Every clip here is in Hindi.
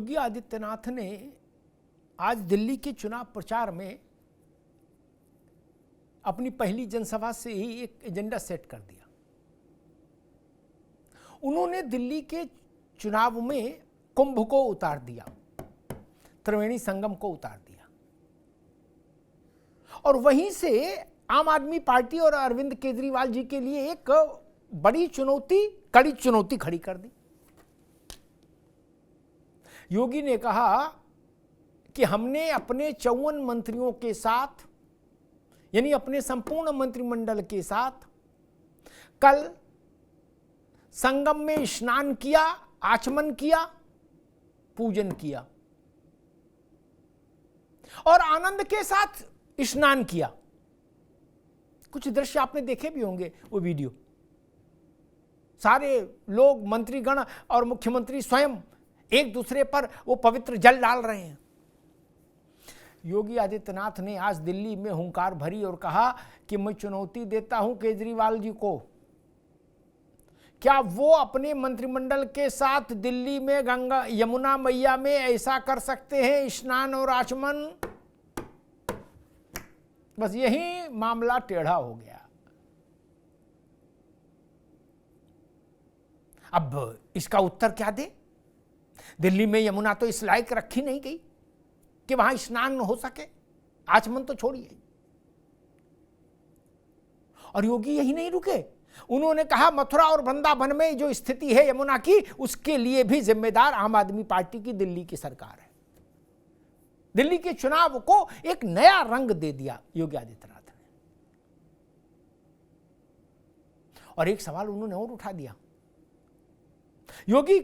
योगी आदित्यनाथ ने आज दिल्ली के चुनाव प्रचार में अपनी पहली जनसभा से ही एक एजेंडा सेट कर दिया। उन्होंने दिल्ली के चुनाव में कुंभ को उतार दिया, त्रिवेणी संगम को उतार दिया और वहीं से आम आदमी पार्टी और अरविंद केजरीवाल जी के लिए एक बड़ी चुनौती, कड़ी चुनौती खड़ी कर दी। योगी ने कहा कि हमने अपने 54 मंत्रियों के साथ, यानी अपने संपूर्ण मंत्रिमंडल के साथ कल संगम में स्नान किया, आचमन किया, पूजन किया और आनंद के साथ स्नान किया। कुछ दृश्य आपने देखे भी होंगे, वो वीडियो। सारे लोग, मंत्रीगण और मुख्यमंत्री स्वयं एक दूसरे पर वो पवित्र जल डाल रहे हैं। योगी आदित्यनाथ ने आज दिल्ली में हुंकार भरी और कहा कि मैं चुनौती देता हूं केजरीवाल जी को, क्या वो अपने मंत्रिमंडल के साथ दिल्ली में गंगा यमुना मैया में ऐसा कर सकते हैं, स्नान और आचमन? बस यही मामला टेढ़ा हो गया। अब इसका उत्तर क्या दे? दिल्ली में यमुना तो इस लायक रखी नहीं गई कि वहां स्नान हो सके, आचमन तो छोड़िए। और योगी यही नहीं रुके, उन्होंने कहा मथुरा और वृंदावन में जो स्थिति है यमुना की, उसके लिए भी जिम्मेदार आम आदमी पार्टी की दिल्ली की सरकार है। दिल्ली के चुनाव को एक नया रंग दे दिया योगी आदित्यनाथ ने। और एक सवाल उन्होंने और उठा दिया। योगी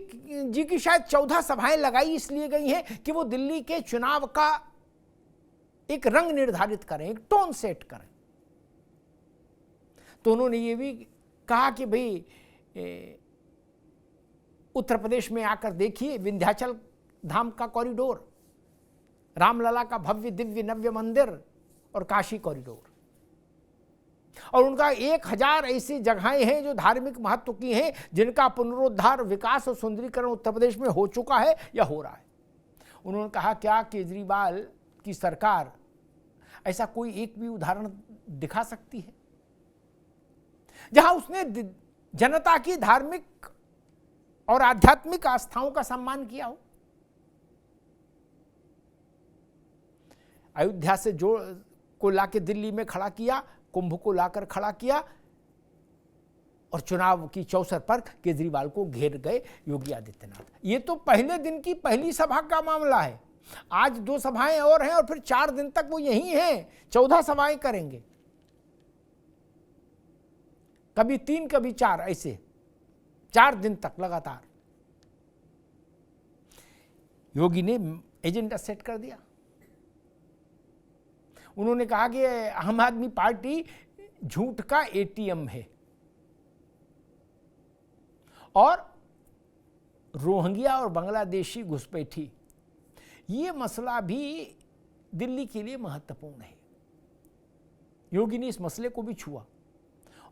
जी की शायद 14 सभाएं लगाई इसलिए गई हैं कि वो दिल्ली के चुनाव का एक रंग निर्धारित करें, एक टोन सेट करें। तो उन्होंने ये भी कहा कि भाई उत्तर प्रदेश में आकर देखिए विंध्याचल धाम का कॉरिडोर, रामलला का भव्य दिव्य नव्य मंदिर और काशी कॉरिडोर। और उनका 1000 ऐसी जगहें हैं जो धार्मिक महत्व की हैं, जिनका पुनरुद्धार, विकास और सुंदरीकरण उत्तर प्रदेश में हो चुका है या हो रहा है। उन्होंने कहा क्या केजरीवाल की सरकार ऐसा कोई एक भी उदाहरण दिखा सकती है जहां उसने जनता की धार्मिक और आध्यात्मिक आस्थाओं का सम्मान किया हो? अयोध्या से जो को लाके दिल्ली में खड़ा किया, कुंभ को लाकर खड़ा किया और चुनाव की चौसर पर केजरीवाल को घेर गए योगी आदित्यनाथ। ये तो पहले दिन की पहली सभा का मामला है। आज 2 सभाएं और हैं और फिर 4 दिन तक वो यहीं हैं, 14 सभाएं करेंगे, कभी 3 कभी 4, ऐसे 4 दिन तक लगातार योगी ने एजेंडा सेट कर दिया। उन्होंने कहा कि आम आदमी पार्टी झूठ का एटीएम है और रोहिंग्या और बांग्लादेशी घुसपैठी, ये मसला भी दिल्ली के लिए महत्वपूर्ण है। योगी ने इस मसले को भी छुआ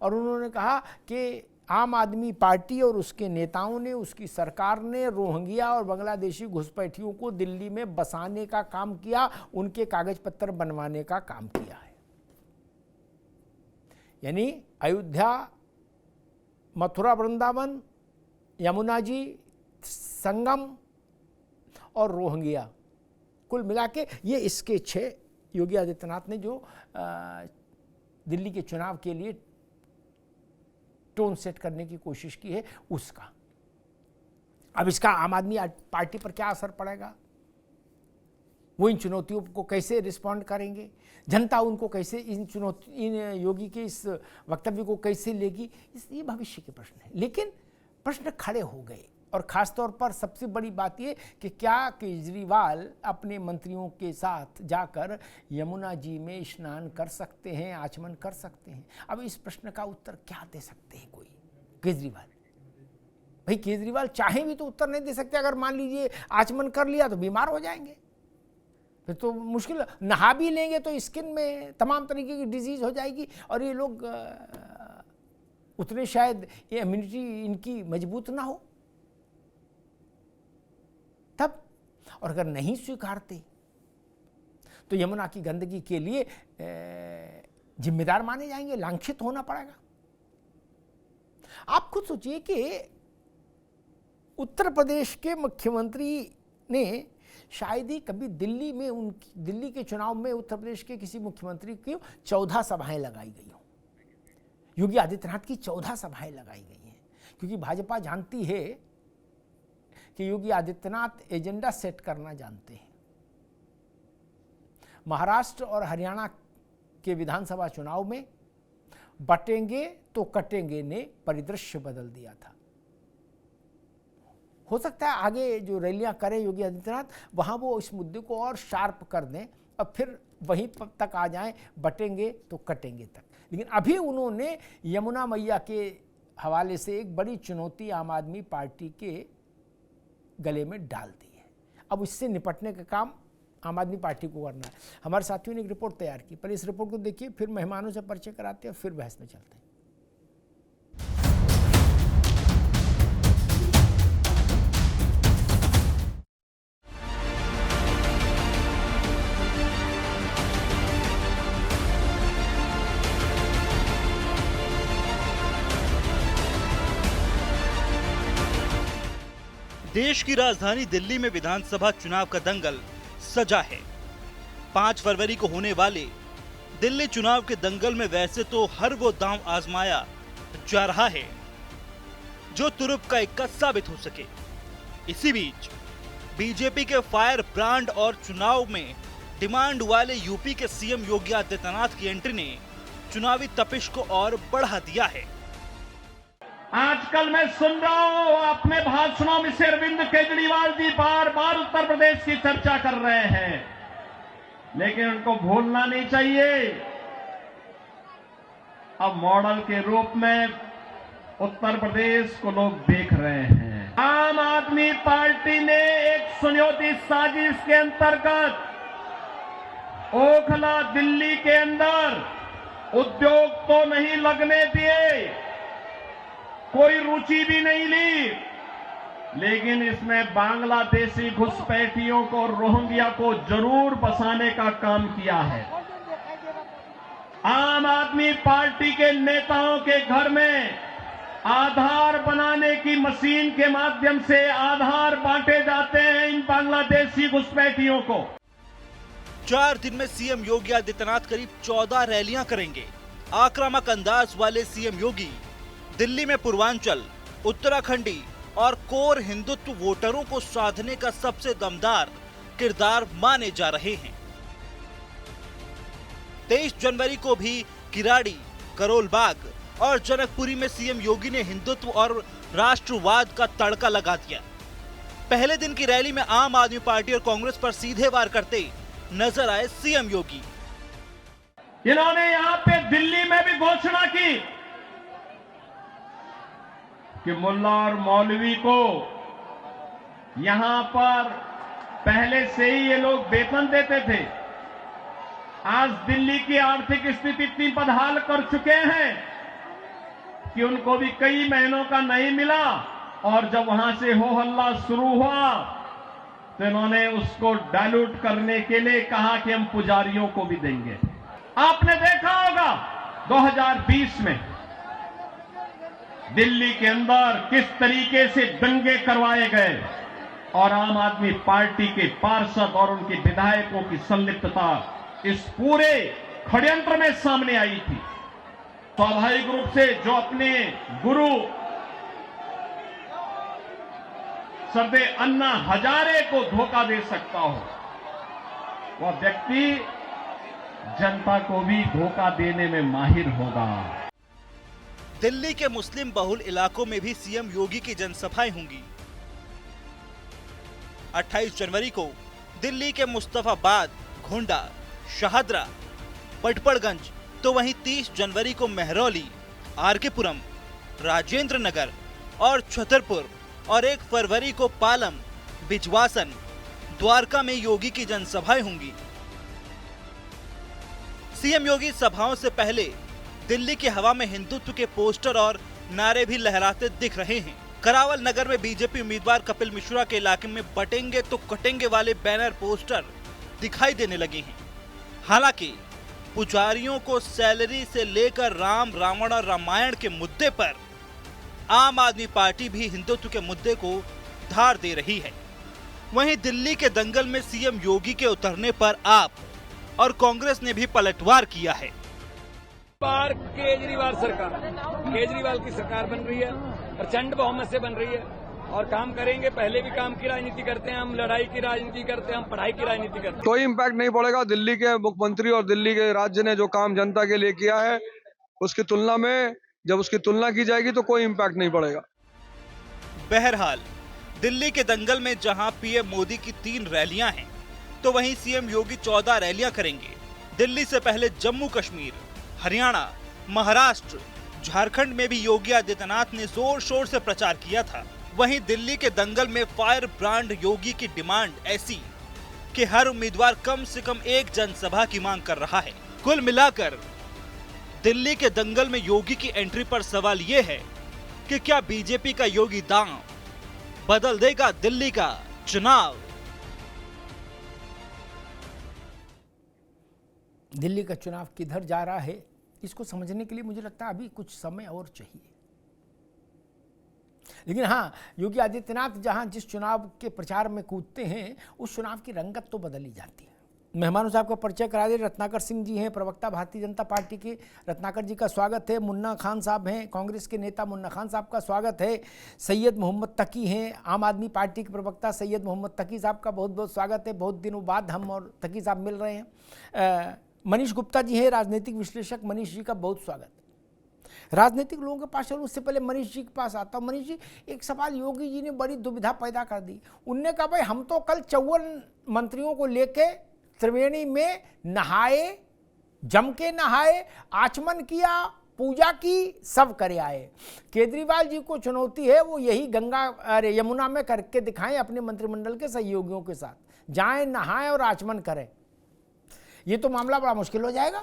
और उन्होंने कहा कि आम आदमी पार्टी और उसके नेताओं ने, उसकी सरकार ने रोहिंग्या और बांग्लादेशी घुसपैठियों को दिल्ली में बसाने का काम किया, उनके कागज पत्र बनवाने का काम किया है। यानी अयोध्या, मथुरा वृंदावन, यमुना जी, संगम और रोहिंग्या, कुल मिला के ये इसके 6 योगी आदित्यनाथ ने जो दिल्ली के चुनाव के लिए टोन सेट करने की कोशिश की है, उसका। अब इसका आम आदमी पार्टी पर क्या असर पड़ेगा? वो इन चुनौतियों को कैसे रिस्पॉन्ड करेंगे? जनता उनको कैसे इन योगी के इस वक्तव्य को कैसे लेगी? ये भविष्य के प्रश्न है। लेकिन प्रश्न खड़े हो गए और खासतौर पर सबसे बड़ी बात ये कि क्या केजरीवाल अपने मंत्रियों के साथ जाकर यमुना जी में स्नान कर सकते हैं, आचमन कर सकते हैं? अब इस प्रश्न का उत्तर क्या दे सकते हैं कोई? केजरीवाल, भाई केजरीवाल चाहे भी तो उत्तर नहीं दे सकते। अगर मान लीजिए आचमन कर लिया तो बीमार हो जाएंगे, फिर तो मुश्किल। नहा भी लेंगे तो स्किन में तमाम तरीके की डिजीज हो जाएगी और ये लोग उतने शायद ये इम्यूनिटी इनकी मजबूत ना हो। तब और अगर नहीं स्वीकारते तो यमुना की गंदगी के लिए जिम्मेदार माने जाएंगे, लांछित होना पड़ेगा। आप खुद सोचिए कि उत्तर प्रदेश के मुख्यमंत्री ने शायद ही कभी दिल्ली के चुनाव में उत्तर प्रदेश के किसी मुख्यमंत्री की 14 सभाएं लगाई गई हो। योगी आदित्यनाथ की 14 सभाएं लगाई गई हैं, क्योंकि भाजपा जानती है कि योगी आदित्यनाथ एजेंडा सेट करना जानते हैं। महाराष्ट्र और हरियाणा के विधानसभा चुनाव में बटेंगे तो कटेंगे ने परिदृश्य बदल दिया था। हो सकता है आगे जो रैलियां करें योगी आदित्यनाथ, वहां वो इस मुद्दे को और शार्प कर दें और फिर वहीं तक आ जाएं, बटेंगे तो कटेंगे तक। लेकिन अभी उन्होंने यमुना मैया के हवाले से एक बड़ी चुनौती आम आदमी पार्टी के गले में डाल दी है। अब इससे निपटने का काम आम आदमी पार्टी को करना है। हमारे साथियों ने एक रिपोर्ट तैयार की, पहले इस रिपोर्ट को देखिए, फिर मेहमानों से परिचय कराते हैं, फिर बहस में चलते हैं। देश की राजधानी दिल्ली में विधानसभा चुनाव का दंगल सजा है। 5 फरवरी को होने वाले दिल्ली चुनाव के दंगल में वैसे तो हर वो दांव आजमाया जा रहा है जो तुरुप का इक्का साबित हो सके। इसी बीच बीजेपी के फायर ब्रांड और चुनाव में डिमांड वाले यूपी के सीएम योगी आदित्यनाथ की एंट्री ने चुनावी तपिश को और बढ़ा दिया है। आजकल मैं सुन रहा हूं अपने भाषणों में से अरविंद केजरीवाल जी बार बार उत्तर प्रदेश की चर्चा कर रहे हैं, लेकिन उनको भूलना नहीं चाहिए अब मॉडल के रूप में उत्तर प्रदेश को लोग देख रहे हैं। आम आदमी पार्टी ने एक सुनियोजित साजिश के अंतर्गत ओखला दिल्ली के अंदर उद्योग तो नहीं लगने दिए, कोई रुचि भी नहीं ली, लेकिन इसमें बांग्लादेशी घुसपैठियों को, रोहिंग्या को जरूर बसाने का काम किया है। आम आदमी पार्टी के नेताओं के घर में आधार बनाने की मशीन के माध्यम से आधार बांटे जाते हैं इन बांग्लादेशी घुसपैठियों को। 4 दिन में सीएम योगी आदित्यनाथ करीब 14 रैलियां करेंगे। आक्रामक अंदाज वाले सीएम योगी दिल्ली में पूर्वांचल, उत्तराखंडी और कोर हिंदुत्व वोटरों को साधने का सबसे दमदार किरदार माने जा रहे हैं। 23 जनवरी को भी किराड़ी, करोल बाग और जनकपुरी में सीएम योगी ने हिंदुत्व और राष्ट्रवाद का तड़का लगा दिया। पहले दिन की रैली में आम आदमी पार्टी और कांग्रेस पर सीधे वार करते नजर आए सीएम योगी। इन्होंने यहां पे दिल्ली में भी घोषणा की कि मुल्ला और मौलवी को यहां पर पहले से ही ये लोग वेतन देते थे। आज दिल्ली की आर्थिक स्थिति इतनी बदहाल कर चुके हैं कि उनको भी कई महीनों का नहीं मिला, और जब वहां से हो हल्ला शुरू हुआ तो इन्होंने उसको डाइल्यूट करने के लिए कहा कि हम पुजारियों को भी देंगे। आपने देखा होगा 2020 में दिल्ली के अंदर किस तरीके से दंगे करवाए गए और आम आदमी पार्टी के पार्षद और उनके विधायकों की संलिप्तता इस पूरे षड्यंत्र में सामने आई थी। स्वाभाविक रूप से जो अपने गुरु सरदे अन्ना हजारे को धोखा दे सकता हो, वह व्यक्ति जनता को भी धोखा देने में माहिर होगा। दिल्ली के मुस्लिम बहुल इलाकों में भी सीएम योगी की जनसभाएं होंगी। 28 जनवरी को दिल्ली के मुस्तफाबाद, घोंडा, शाहदरा, पटपड़गंज, तो वहीं 30 जनवरी को मेहरौली, आरकेपुरम, राजेंद्र नगर और छतरपुर और 1 फरवरी को पालम, बिजवासन, द्वारका में योगी की जनसभाएं होंगी। सीएम योगी सभाओं से पहले दिल्ली की हवा में हिंदुत्व के पोस्टर और नारे भी लहराते दिख रहे हैं। करावल नगर में बीजेपी उम्मीदवार कपिल मिश्रा के इलाके में बटेंगे तो कटेंगे वाले बैनर पोस्टर दिखाई देने लगे हैं। हालांकि पुजारियों को सैलरी से लेकर राम रावण और रामायण के मुद्दे पर आम आदमी पार्टी भी हिंदुत्व के मुद्दे को धार दे रही है। वहीं दिल्ली के दंगल में सीएम योगी के उतरने पर आप और कांग्रेस ने भी पलटवार किया है। बार केजरीवाल की सरकार बन रही है, प्रचंड बहुमत से बन रही है और काम करेंगे। पहले भी काम की राजनीति करते हैं हम, लड़ाई की राजनीति करते हैं हम, पढ़ाई की राजनीति करते हैं। कोई इम्पैक्ट नहीं पड़ेगा। दिल्ली के मुख्यमंत्री और दिल्ली के राज्य ने जो काम जनता के लिए किया है उसकी तुलना में जब उसकी तुलना की जाएगी तो कोई इम्पैक्ट नहीं पड़ेगा। बहरहाल दिल्ली के दंगल में जहां पीएम मोदी की 3 रैलियां हैं, तो वहीं सीएम योगी 14 रैलियां करेंगे। दिल्ली से पहले जम्मू कश्मीर, हरियाणा, महाराष्ट्र, झारखंड में भी योगी आदित्यनाथ ने जोर शोर से प्रचार किया था। वहीं दिल्ली के दंगल में फायर ब्रांड योगी की डिमांड ऐसी कि हर उम्मीदवार कम से कम एक जनसभा की मांग कर रहा है। कुल मिलाकर दिल्ली के दंगल में योगी की एंट्री पर सवाल ये है कि क्या बीजेपी का योगी दांव बदल देगा दिल्ली का चुनाव? दिल्ली का चुनाव किधर जा रहा है, इसको समझने के लिए मुझे लगता है अभी कुछ समय और चाहिए। लेकिन हाँ, योगी आदित्यनाथ जहां जिस चुनाव के प्रचार में कूदते हैं उस चुनाव की रंगत तो बदल ही जाती है। मेहमानों साहब का परिचय करा दे। रत्नाकर सिंह जी हैं, प्रवक्ता भारतीय जनता पार्टी के। रत्नाकर जी का स्वागत है। मुन्ना खान साहब हैं, कांग्रेस के नेता मुन्ना खान साहब का स्वागत है। सैयद मोहम्मद तकी हैं, आम आदमी पार्टी के प्रवक्ता सैयद मोहम्मद तकी साहब का बहुत बहुत स्वागत है। बहुत दिनों बाद हम और तकी साहब मिल रहे हैं। मनीष गुप्ता जी हैं, राजनीतिक विश्लेषक। मनीष जी का बहुत स्वागत। राजनीतिक लोगों के पास चलूँ, उससे पहले मनीष जी के पास आता हूँ। मनीष जी, एक सवाल योगी जी ने बड़ी दुविधा पैदा कर दी। उनने कहा भाई हम तो कल 54 मंत्रियों को लेके त्रिवेणी में नहाए, जम के नहाए, आचमन किया, पूजा की, सब करे आए। केजरीवाल जी को चुनौती है, वो यही यमुना में करके दिखाएं अपने मंत्रिमंडल के सहयोगियों के साथ, जाएं, नहाएं और आचमन करें। ये तो मामला बड़ा मुश्किल हो जाएगा।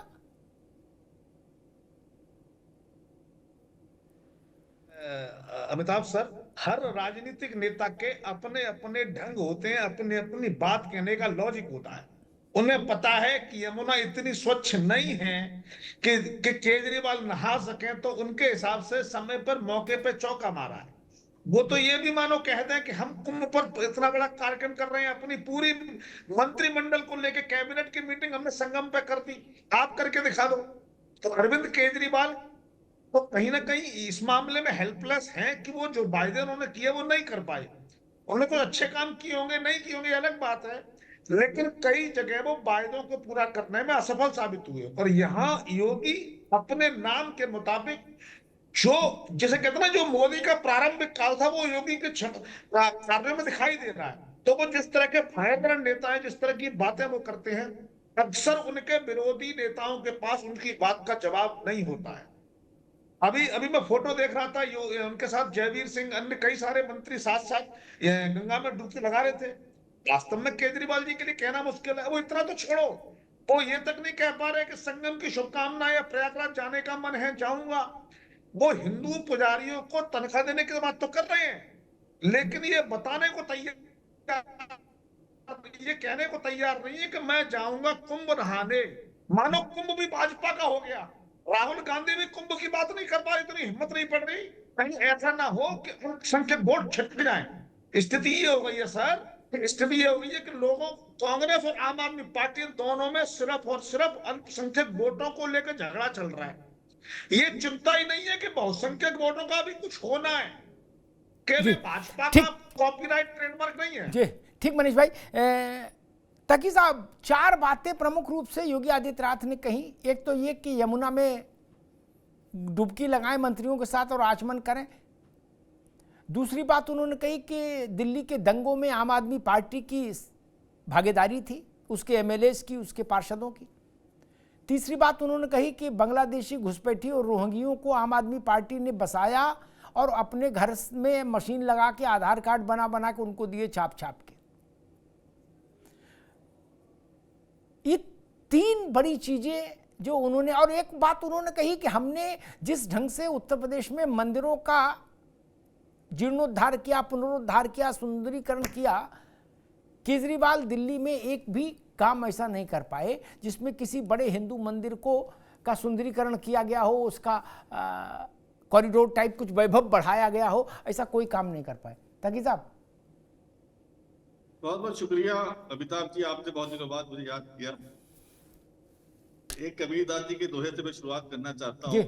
अमिताभ सर, हर राजनीतिक नेता के अपने अपने ढंग होते हैं, अपनी अपनी बात कहने का लॉजिक होता है। उन्हें पता है कि यमुना इतनी स्वच्छ नहीं है कि केजरीवाल नहा सकें, तो उनके हिसाब से समय पर मौके पे चौका मारा है। वो तो ये भी मानो कहते हैं कि हम कुंभ पर इतना बड़ा कार्यक्रम कर रहे हैं, अपनी पूरी मंत्रिमंडल को लेकर कैबिनेट की मीटिंग हमने संगम पे कर दी, आप करके दिखा दो। तो अरविंद केजरीवाल तो कहीं ना कहीं इस मामले में हेल्पलेस हैं कि वो जो वायदे उन्होंने किए वो नहीं कर पाए। उन्होंने कुछ अच्छे काम किए होंगे, नहीं किए होंगे, अलग बात है, लेकिन कई जगह वो वायदों को पूरा करने में असफल साबित हुए। और यहाँ योगी अपने नाम के मुताबिक जो जैसे कहते हैं ना, जो मोदी का प्रारंभिक काल था वो योगी के कार्यों में दिखाई दे रहा है। तो वो जिस तरह के फायरब्रांड नेता है, जिस तरह की बातें वो करते हैं, अक्सर उनके विरोधी नेताओं के पास उनकी बात का जवाब नहीं होता है। अभी मैं फोटो देख रहा था, उनके साथ जयवीर सिंह, अन्य कई सारे मंत्री साथ साथ गंगा में डुबकी लगा रहे थे। वास्तव में केजरीवाल जी के लिए कहना मुश्किल है, वो इतना तो छोड़ो, वो ये तक नहीं कह पा रहे कि संगम की शुभकामनाएं या प्रयागराज जाने का मन है, जाऊंगा। वो हिंदू पुजारियों को तनख्वाह देने की बात तो कर रहे हैं, लेकिन ये बताने को तैयार, ये कहने को तैयार नहीं है कि मैं जाऊंगा कुंभ नहाने। मानो कुंभ भी भाजपा का हो गया। राहुल गांधी भी कुंभ की बात नहीं कर पा रहे, इतनी हिम्मत नहीं पड़ रही। कहीं ऐसा ना हो कि अल्पसंख्यक वोट छिटक जाए। स्थिति ये हो गई है सर, स्थिति ये हो गई है कि लोगों, कांग्रेस और आम आदमी पार्टी दोनों में सिर्फ और सिर्फ अल्पसंख्यक वोटों को लेकर झगड़ा चल रहा है। ये चिंता ही नहीं है कि बहुसंख्यक वोटों का भी कुछ होना है। केवल भाजपा का कॉपीराइट ट्रेडमार्क नहीं है। जी ठीक मनीष भाई। तकी साहब, 4 बातें प्रमुख रूप से योगी आदित्यनाथ ने कही। एक तो ये कि यमुना में डुबकी लगाएं मंत्रियों के साथ और आचमन करें। दूसरी बात उन्होंने कही कि दिल्ली के दंगों में आम आदमी पार्टी की भागीदारी थी, उसके एमएलएस की, उसके पार्षदों की। तीसरी बात उन्होंने कही कि बांग्लादेशी घुसपैठी और रोहिंग्यों को आम आदमी पार्टी ने बसाया और अपने घर में मशीन लगा के आधार कार्ड बना बना के उनको दिए छाप छाप के। ये 3 बड़ी चीजें जो उन्होंने, और एक बात उन्होंने कही कि हमने जिस ढंग से उत्तर प्रदेश में मंदिरों का जीर्णोद्धार किया, पुनरुद्धार किया, सुंदरीकरण किया। केजरीवाल दिल्ली में एक भी काम ऐसा नहीं कर पाए जिसमें किसी बड़े हिंदू मंदिर का सुंदरीकरण किया गया हो, उसका कॉरिडोर टाइप कुछ वैभव बढ़ाया गया हो, ऐसा कोई काम नहीं कर पाए। ताकि साहब, बहुत बहुत शुक्रिया अमिताभ जी, आपने बहुत दिनों बाद मुझे याद किया। एक कबीरदास जी के दोहे से मैं शुरुआत करना चाहता हूँ।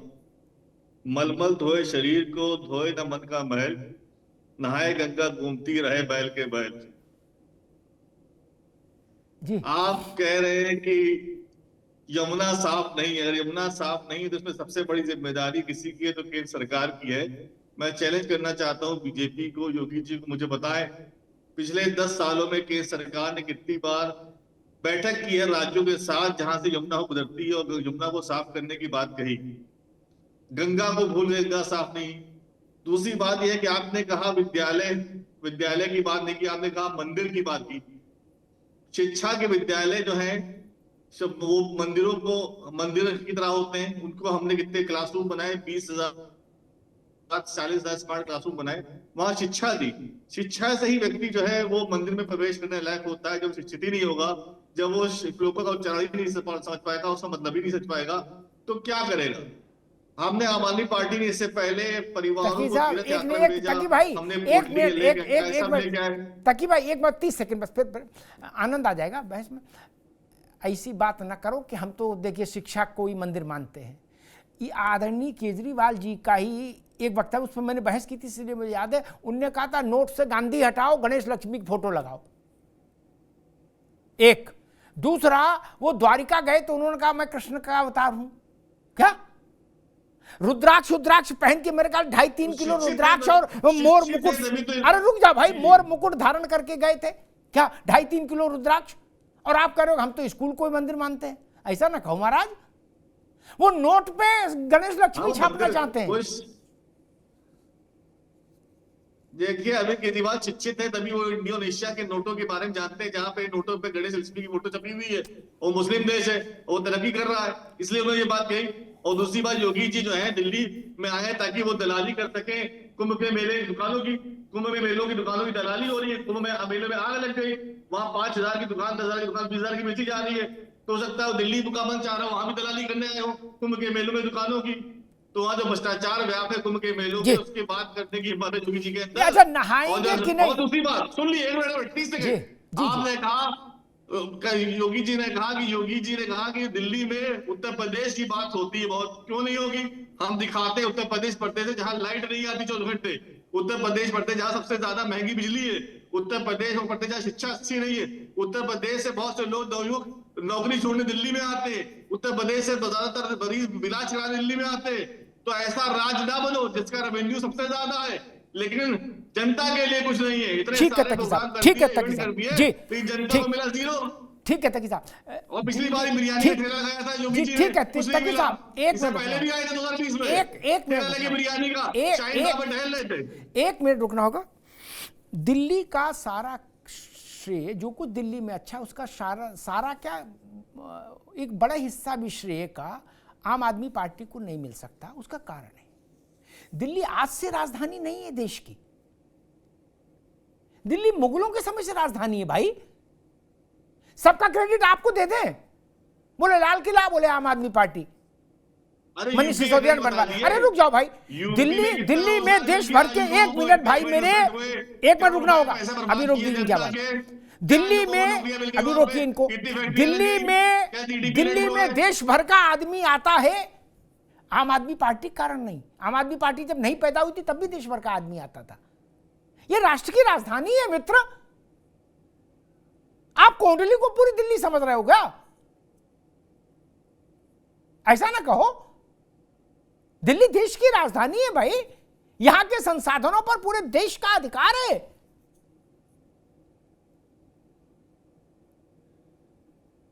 मलमल धोए शरीर को, धोए न मन का महल, नहाए गंगा घूमती रहे बैल के बैल। जी आप कह रहे हैं कि यमुना साफ नहीं है। अगर यमुना साफ नहीं है तो इसमें सबसे बड़ी जिम्मेदारी किसी की है तो केंद्र सरकार की है। मैं चैलेंज करना चाहता हूँ बीजेपी को, योगी जी को, मुझे बताएं पिछले 10 सालों में केंद्र सरकार ने कितनी बार बैठक की है राज्यों के साथ जहां से यमुना को गुजरती है और यमुना को साफ करने की बात कही। गंगा को भूल गए, गंगा साफ नहीं। दूसरी बात यह है कि आपने कहा विद्यालय की बात नहीं की, आपने कहा मंदिर की बात की। शिक्षा के विद्यालय जो है सब वो मंदिरों को मंदिर की तरह होते हैं। उनको हमने कितने क्लासरूम बनाए, 20,000 40,000 स्मार्ट क्लासरूम बनाए, वहां शिक्षा दी। शिक्षा से ही व्यक्ति जो है वो मंदिर में प्रवेश करने लायक होता है। जब शिक्षित ही नहीं होगा, जब वो श्लोकों का उच्चारण ही नहीं समझ पाएगा, उसका मतलब ही नहीं समझ पाएगा, तो क्या करेगा। हमने आम आदमी पार्टी ने इससे पहले परिवारों को तीर्थ यात्रा में भेजा, हमने तकी भाई एक बार 30 सेकंड बस, फिर आनंद आ जाएगा बहस में। ऐसी बात ना करो कि हम तो देखिए शिक्षा को ही मंदिर मानते हैं। ये आदरणीय केजरीवाल जी का ही एक वक्तव्य, उसमें मैंने बहस की थी इसलिए मुझे याद है। उनने कहा था नोट से गांधी हटाओ, गणेश लक्ष्मी की फोटो लगाओ। एक दूसरा, वो द्वारिका गए तो उन्होंने कहा मैं कृष्ण का अवतार हूं। क्या रुद्राक्ष पहन के मेरे ख्याल 2.5-3 किलो रुद्राक्ष और मोर मुकुट, अरे रुक जा भाई, मोर मुकुट धारण करके गए थे क्या? 2.5-3 किलो रुद्राक्ष, और आप कह रहे हो हम तो स्कूल को ही मंदिर मानते हैं। ऐसा ना कहो महाराज। वो नोट पे गणेश लक्ष्मी छापना चाहते हैं। देखिए अभी केजरीवाल शिक्षित है तभी वो इंडोनेशिया के नोटों के बारे में जानते हैं, जहां पे नोटों पे गणेश लक्ष्मी की फोटो छपी हुई है। वो मुस्लिम देश है, वो तरक्की कर रहा है, इसलिए उन्होंने ये बात कही। और दूसरी बात, योगी जी जो है दिल्ली में आए ताकि वो दलाली कर सके कुंभ के मेले की दुकानों की। कुंभ में मेलों की दुकानों की दलाली हो रही है। कुंभ में मेले में आग लग गई, वहां 5,000 की दुकान, 10,000 की दुकान, 20,000 की बेची जा रही है। तो हो सकता है दिल्ली का मन चाह रहा हो वहां भी दलाली करने आए हो कुंभ के मेलों में दुकानों की। तो वहां जो भ्रष्टाचार व्याप है कुंभ के मेलों में, उसकी बात करने की हिम्मत है योगी जी के अंदर। अच्छा, नहाएंगे कि नहीं? और दूसरी बात सुन ली, 1 मिनट 30 सेकंड। आपने कहा, योगी जी ने कहा कि दिल्ली में उत्तर प्रदेश की बात होती है बहुत। क्यों नहीं होगी? हम दिखाते हैं उत्तर प्रदेश पढ़ते थे जहां लाइट नहीं आती 24 घंटे। उत्तर प्रदेश पढ़ते जहां सबसे ज्यादा महंगी बिजली है। उत्तर प्रदेश में पढ़ते जहां शिक्षा अच्छी नहीं है। उत्तर प्रदेश से बहुत से लोग नौकरी छोड़ने दिल्ली में आते हैं। उत्तर प्रदेश से ज्यादातर मरीज इलाज कराने दिल्ली में आते हैं। तो ऐसा राज्य ना बनो जिसका रेवेन्यू सबसे ज्यादा है लेकिन जनता के लिए कुछ नहीं है। इतने सारे प्रोग्राम ठीक है तकी साहब, जी, जनता को मिला 0। ठीक है तकी साहब, और पिछली बार बिरयानी का ठेला लगाया था योगी जी ने, ठीक है तकी साहब, एक मिनट पहले भी आए थे 2020 में, एक मिनट बिरयानी का एक मिनट रुकना होगा। दिल्ली का सारा श्रेय, जो कुछ दिल्ली में अच्छा उसका सारा क्या, एक बड़ा हिस्सा भी श्रेय का आम आदमी पार्टी को नहीं मिल सकता। उसका कारण है दिल्ली आज से राजधानी नहीं है देश की। दिल्ली मुगलों के समय से राजधानी है भाई। सबका क्रेडिट आपको दे दें। बोले लाल किला, बोले आम आदमी पार्टी, मनीष सिसोदिया ने बनवा। अरे रुक जाओ भाई, दिल्ली में देश भर के, एक मिनट भाई मेरे, एक मिनट रुकना होगा, अभी रोक दीजिए क्या बात। दिल्ली में, अभी रोकिए इनको, दिल्ली में देश भर का आदमी आता है, आम आदमी पार्टी कारण नहीं। आम आदमी पार्टी जब नहीं पैदा हुई थी तब भी देश भर का आदमी आता था। यह राष्ट्र की राजधानी है मित्र। आप कोंडली को पूरी दिल्ली समझ रहे हो क्या? ऐसा ना कहो। दिल्ली देश की राजधानी है भाई। यहां के संसाधनों पर पूरे देश का अधिकार है।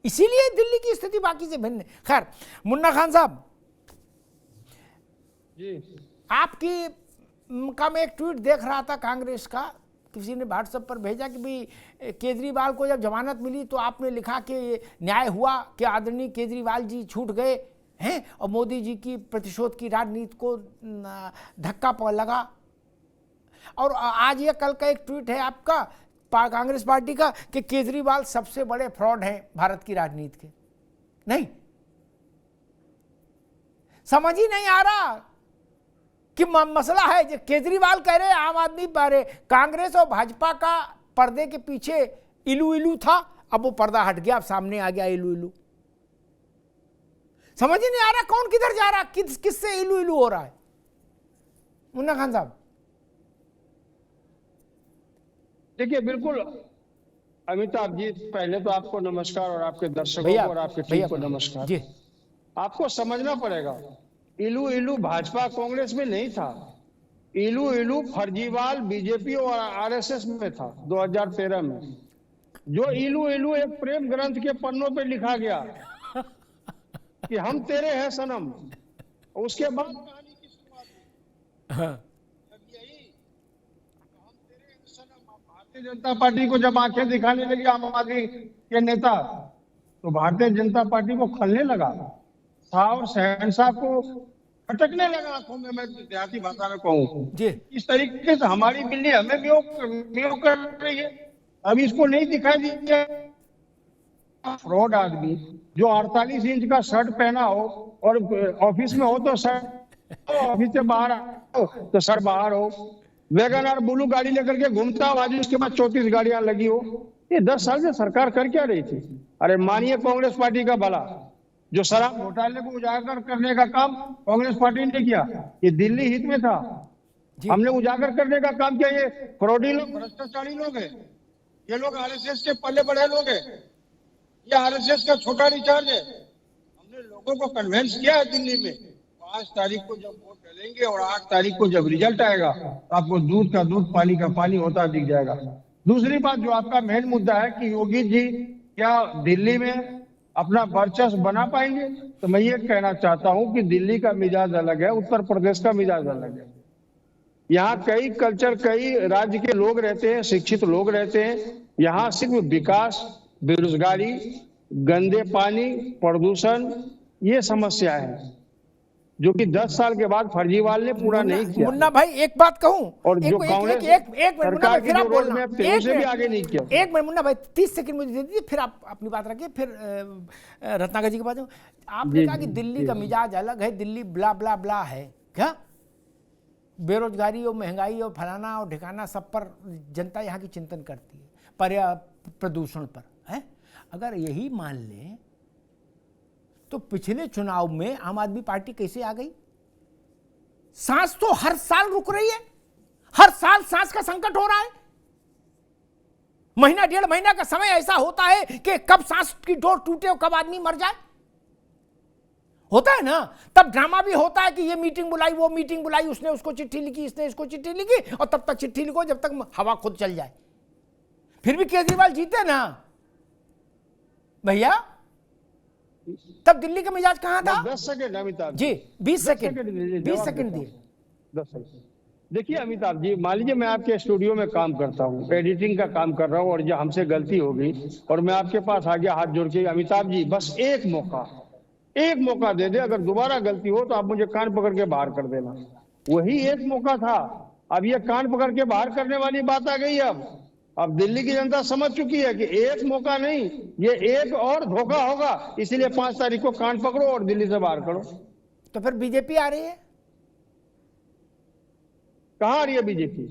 इसीलिए दिल्ली की स्थिति बाकी से भिन्न है। खैर, मुन्ना खान साहब जी, आपकी का मैं एक ट्वीट देख रहा था कांग्रेस का, किसी ने व्हाट्सएप पर भेजा कि भाई केजरीवाल को जब जमानत मिली तो आपने लिखा कि न्याय हुआ कि आदरणीय केजरीवाल जी छूट गए हैं और मोदी जी की प्रतिशोध की राजनीति को धक्का लगा। और आज ये कल का एक ट्वीट है आपका कांग्रेस पार्टी का कि केजरीवाल सबसे बड़े फ्रॉड हैं भारत की राजनीति के। नहीं, समझ ही नहीं आ रहा कि मसला है। जो केजरीवाल कह रहे आम आदमी बारे कांग्रेस और भाजपा का पर्दे के पीछे इलू इलू था, अब वो पर्दा हट गया, अब सामने आ गया इलू इलू। समझ ही नहीं आ रहा कौन किधर जा रहा, किससे इलू इलू हो रहा है। मुन्ना खान साहब, देखिए बिल्कुल अमिताभ जी, पहले तो आपको नमस्कार और आपके दर्शकों भैया, को और आपके भैया टीम को नमस्कार जी। आपको समझना पड़ेगा, इलू इलू भाजपा कांग्रेस में नहीं था, इलू इलू फर्जीवाल बीजेपी और आरएसएस में था 2013 में। जो इलू इलू एक प्रेम ग्रंथ के पन्नों पे लिखा गया कि हम तेरे हैं सनम, उसके बाद कहानी की शुरुआत हुई। जब यही हम तेरे हैं सनम, भारतीय जनता पार्टी को जब आंखें दिखाने लगी आम आदमी के नेता, तो भारतीय जनता पार्टी को खलने लगा था और शहनशाह को खटकने लगा आंखों में। मैं देहाती भाषा में कहूँ जी, इस तरीके से हमारी बिल्ली हमें म्यों कर रही है। अब इसको नहीं दिखाई दिया फ्रॉड आदमी जो 48 इंच का शर्ट पहना हो और ऑफिस में हो तो शर्ट, ऑफिस से बाहर हो तो शर्ट बाहर हो, वैगन आर ब्लू गाड़ी लेकर के घूमता हो, आज उसके बाद 34 गाड़ियां लगी हो। ये 10 साल से सरकार कर क्या रही थी? अरे मानिए कांग्रेस पार्टी का भला, जो शराब घोटाले को उजागर करने का काम कांग्रेस पार्टी ने किया, ये दिल्ली हित में था। हमने उजागर करने का काम किया। ये फ्रॉडी लोग, भ्रष्टाचारी लोग हैं, ये लोग आरएसएस के पल्ले बढ़े लोग हैं, ये आरएसएस का छोटा रिचार्ज है। हमने लोगों को कन्वेंस किया है दिल्ली में। 5 तारीख को जब वोट डालेंगे और 8 तारीख को जब रिजल्ट आएगा तो आपको दूध का दूध पानी का पानी होता दिख जाएगा। दूसरी बात जो आपका मेन मुद्दा है कि योगी जी क्या दिल्ली में अपना वर्चस्व बना पाएंगे, तो मैं ये कहना चाहता हूं कि दिल्ली का मिजाज अलग है, उत्तर प्रदेश का मिजाज अलग है। यहाँ कई कल्चर, कई राज्य के लोग रहते हैं, शिक्षित लोग रहते हैं। यहाँ सिर्फ विकास, बेरोजगारी, गंदे पानी, प्रदूषण, ये समस्या है जो कि 10 साल के बाद फर्जीवाल ने पूरा नहीं किया। मुन्ना भाई एक बात कहूं, और जो कांग्रेस एक मिनट मुन्ना भाई, फिर आप बोलना, उसे भी आगे नहीं किया। एक मिनट मुन्ना भाई, 30 सेकंड मुझे दे दीजिए, फिर आप अपनी बात रखिए, फिर रत्नाकर जी के पास जाऊं। आपने कहा कि दिल्ली का मिजाज अलग है, दिल्ली ब्ला ब्ला ब्ला है, क्या बेरोजगारी और महंगाई और फलाना और ठिकाना सब पर जनता यहाँ की चिंतन करती है, प्रदूषण पर है। अगर यही मान लें तो पिछले चुनाव में आम आदमी पार्टी कैसे आ गई? सांस तो हर साल रुक रही है, हर साल सांस का संकट हो रहा है। महीना 1.5 महीना का समय ऐसा होता है कि कब सांस की डोर टूटे और कब आदमी मर जाए, होता है ना। तब ड्रामा भी होता है कि ये मीटिंग बुलाई, वो मीटिंग बुलाई, उसने उसको चिट्ठी लिखी, इसने इसको चिट्ठी लिखी, और तब तक चिट्ठी लिखो जब तक हवा खुद चल जाए। फिर भी केजरीवाल जीते ना भैया। तब दिल्ली का मिजाज कहां था? 10 सेकंड अमिताभ जी, 20 सेकंड दिए। 10 सेकंड। देखिए अमिताभ जी, मान लीजिए मैं आपके स्टूडियो में काम करता हूँ, एडिटिंग का काम कर रहा हूँ, और जो हमसे गलती हो गई और मैं आपके पास आ गया हाथ जोड़ के, अमिताभ जी बस एक मौका दे दे, अगर दोबारा गलती हो तो आप मुझे कान पकड़ के बाहर कर देना। वही एक मौका था। अब ये कान पकड़ के बाहर करने वाली बात आ गई। अब दिल्ली की जनता समझ चुकी है कि एक मौका नहीं, ये एक और धोखा होगा, इसीलिए 5 तारीख को कान पकड़ो और दिल्ली से बाहर करो। तो फिर बीजेपी आ रही है? कहाँ आ रही है बीजेपी?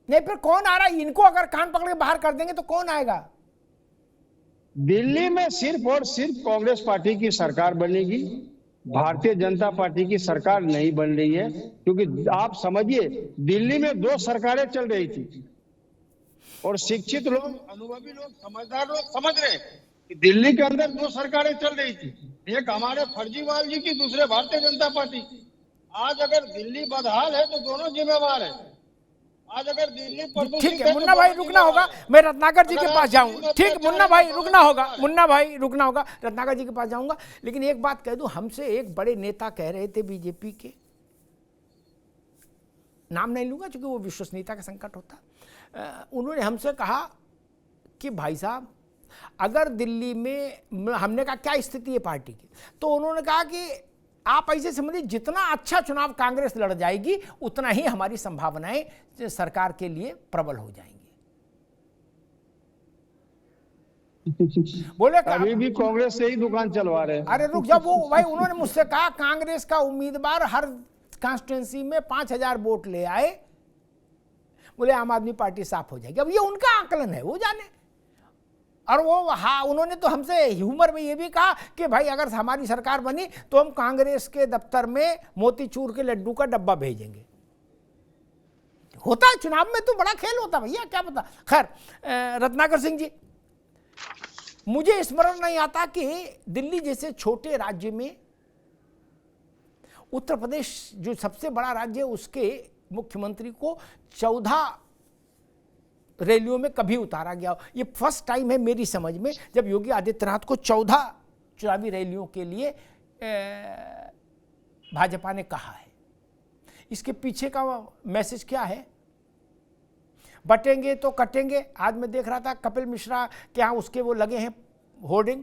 नहीं, फिर कौन आ रहा है? इनको अगर कान पकड़ के बाहर कर देंगे तो कौन आएगा? दिल्ली में सिर्फ और सिर्फ कांग्रेस पार्टी की सरकार बनेगी, भारतीय जनता पार्टी की सरकार नहीं बन रही है। क्योंकि आप समझिए, दिल्ली में 2 सरकारें चल रही थी और शिक्षित लोग, अनुभवी लोग, समझदार लोग समझ रहे कि दिल्ली के अंदर 2 सरकारें चल रही थी, एक हमारे फर्जीवाल जी की, दूसरे भारतीय जनता पार्टी। आज अगर दिल्ली बदहाल है तो दोनों जिम्मेवार है। आज अगर दिल्ली ठीक है मुन्ना भाई, रुकना होगा, मैं रत्नाकर जी के पास जाऊंगा। ठीक मुन्ना भाई, रुकना होगा, मुन्ना भाई रुकना होगा, रत्नाकर जी के पास जाऊंगा। लेकिन एक बात कह दूं, हमसे एक बड़े नेता कह रहे थे बीजेपी के, नाम नहीं लूंगा क्योंकि वो विश्वसनीयता का संकट होता। उन्होंने हमसे कहा कि भाई साहब, अगर दिल्ली में, हमने कहा क्या स्थिति है पार्टी की, तो उन्होंने कहा कि आप ऐसे समझिए जितना अच्छा चुनाव कांग्रेस लड़ जाएगी उतना ही हमारी संभावनाएं सरकार के लिए प्रबल हो जाएंगी। बोले अभी भी कांग्रेस से ही दुकान चलवा रहे हैं। अरे रुक जाओ, वो भाई उन्होंने मुझसे कहा कांग्रेस का उम्मीदवार हर कॉन्स्टिट्यूंसी में 5000 वोट ले आए, बोले आम आदमी पार्टी साफ हो जाएगी। अब ये उनका आकलन है, वो जाने। और वो हाँ, उन्होंने तो हमसे ह्यूमर में ये भी कहा कि भाई अगर हमारी सरकार बनी तो हम कांग्रेस के दफ्तर में मोतीचूर के लड्डू का डब्बा भेजेंगे। होता है चुनाव में तो बड़ा खेल होता भैया, क्या पता। खैर, रत्नाकर सिंह जी, मुझे स्मरण नहीं आता कि दिल्ली जैसे छोटे राज्य में उत्तर प्रदेश जो सबसे बड़ा राज्य है उसके मुख्यमंत्री को 14 रैलियों में कभी उतारा गया। ये फर्स्ट टाइम है मेरी समझ में जब योगी आदित्यनाथ को 14 चुनावी रैलियों के लिए भाजपा ने कहा है। इसके पीछे का मैसेज क्या है? बटेंगे तो कटेंगे। आज मैं देख रहा था कपिल मिश्रा के यहाँ उसके वो लगे हैं होर्डिंग,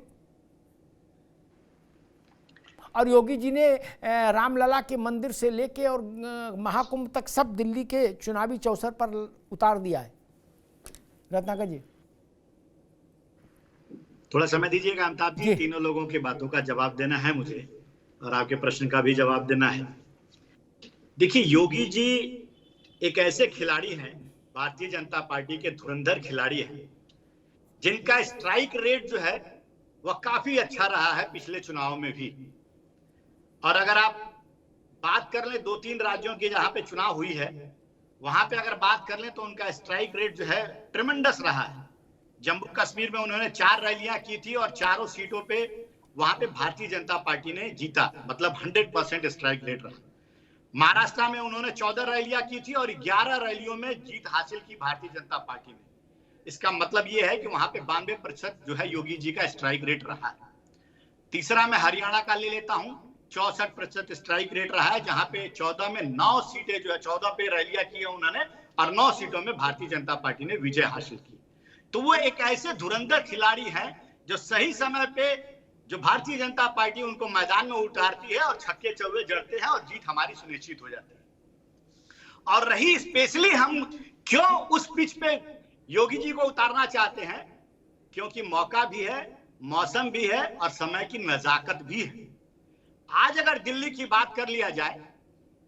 और योगी जी ने रामलला के मंदिर से लेके और महाकुंभ तक सब दिल्ली के चुनावी चौसर पर उतार दिया है। रत्नाकर जी, थोड़ा समय दीजिएगा अमिताभ जी, तीनों लोगों की बातों का जवाब देना है मुझे और आपके प्रश्न का भी जवाब देना है। देखिए, योगी जी एक ऐसे खिलाड़ी हैं, भारतीय जनता पार्टी के धुरंधर खिलाड़ी हैं, जिनका स्ट्राइक रेट जो है वह काफी अच्छा रहा है पिछले चुनाव में भी। और अगर आप बात कर लें 2-3 राज्यों की जहां पे चुनाव हुई है, वहां पे अगर बात कर लें तो उनका स्ट्राइक रेट जो है ट्रेमेंडस रहा है। जम्मू कश्मीर में उन्होंने 4 रैलियां की थी और चारों सीटों पे वहां पे भारतीय जनता पार्टी ने जीता, मतलब 100% स्ट्राइक रेट रहा। महाराष्ट्र में उन्होंने 14 रैलियां की थी और 11 रैलियों में जीत हासिल की भारतीय जनता पार्टी ने। इसका मतलब यह है कि वहां पे 92% जो है योगी जी का स्ट्राइक रेट रहा है। तीसरा मैं हरियाणा का ले लेता हूं, 64% स्ट्राइक रेट रहा है, जहां पे 14 में 9 सीटें जो है 14 पे रैलियां की है उन्होंने और 9 सीटों में भारतीय जनता पार्टी ने विजय हासिल की। तो वो एक ऐसे धुरंधर खिलाड़ी हैं जो सही समय पे जो भारतीय जनता पार्टी उनको मैदान में उतारती है और छक्के चौके जड़ते हैं और जीत हमारी सुनिश्चित हो जाती है। और रही स्पेशली हम क्यों उस पिच पे योगी जी को उतारना चाहते हैं, क्योंकि मौका भी है, मौसम भी है और समय की नजाकत भी है। आज अगर दिल्ली की बात कर लिया जाए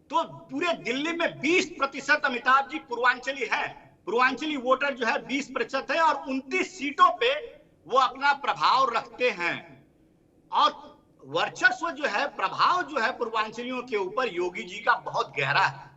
तो पूरे दिल्ली में 20% अमिताभ जी पूर्वांचली है। पूर्वांचली वोटर जो है 20% है और 29 सीटों पे वो अपना प्रभाव रखते हैं। और वर्चस्व जो है, प्रभाव जो है पूर्वांचलियों के ऊपर योगी जी का बहुत गहरा है,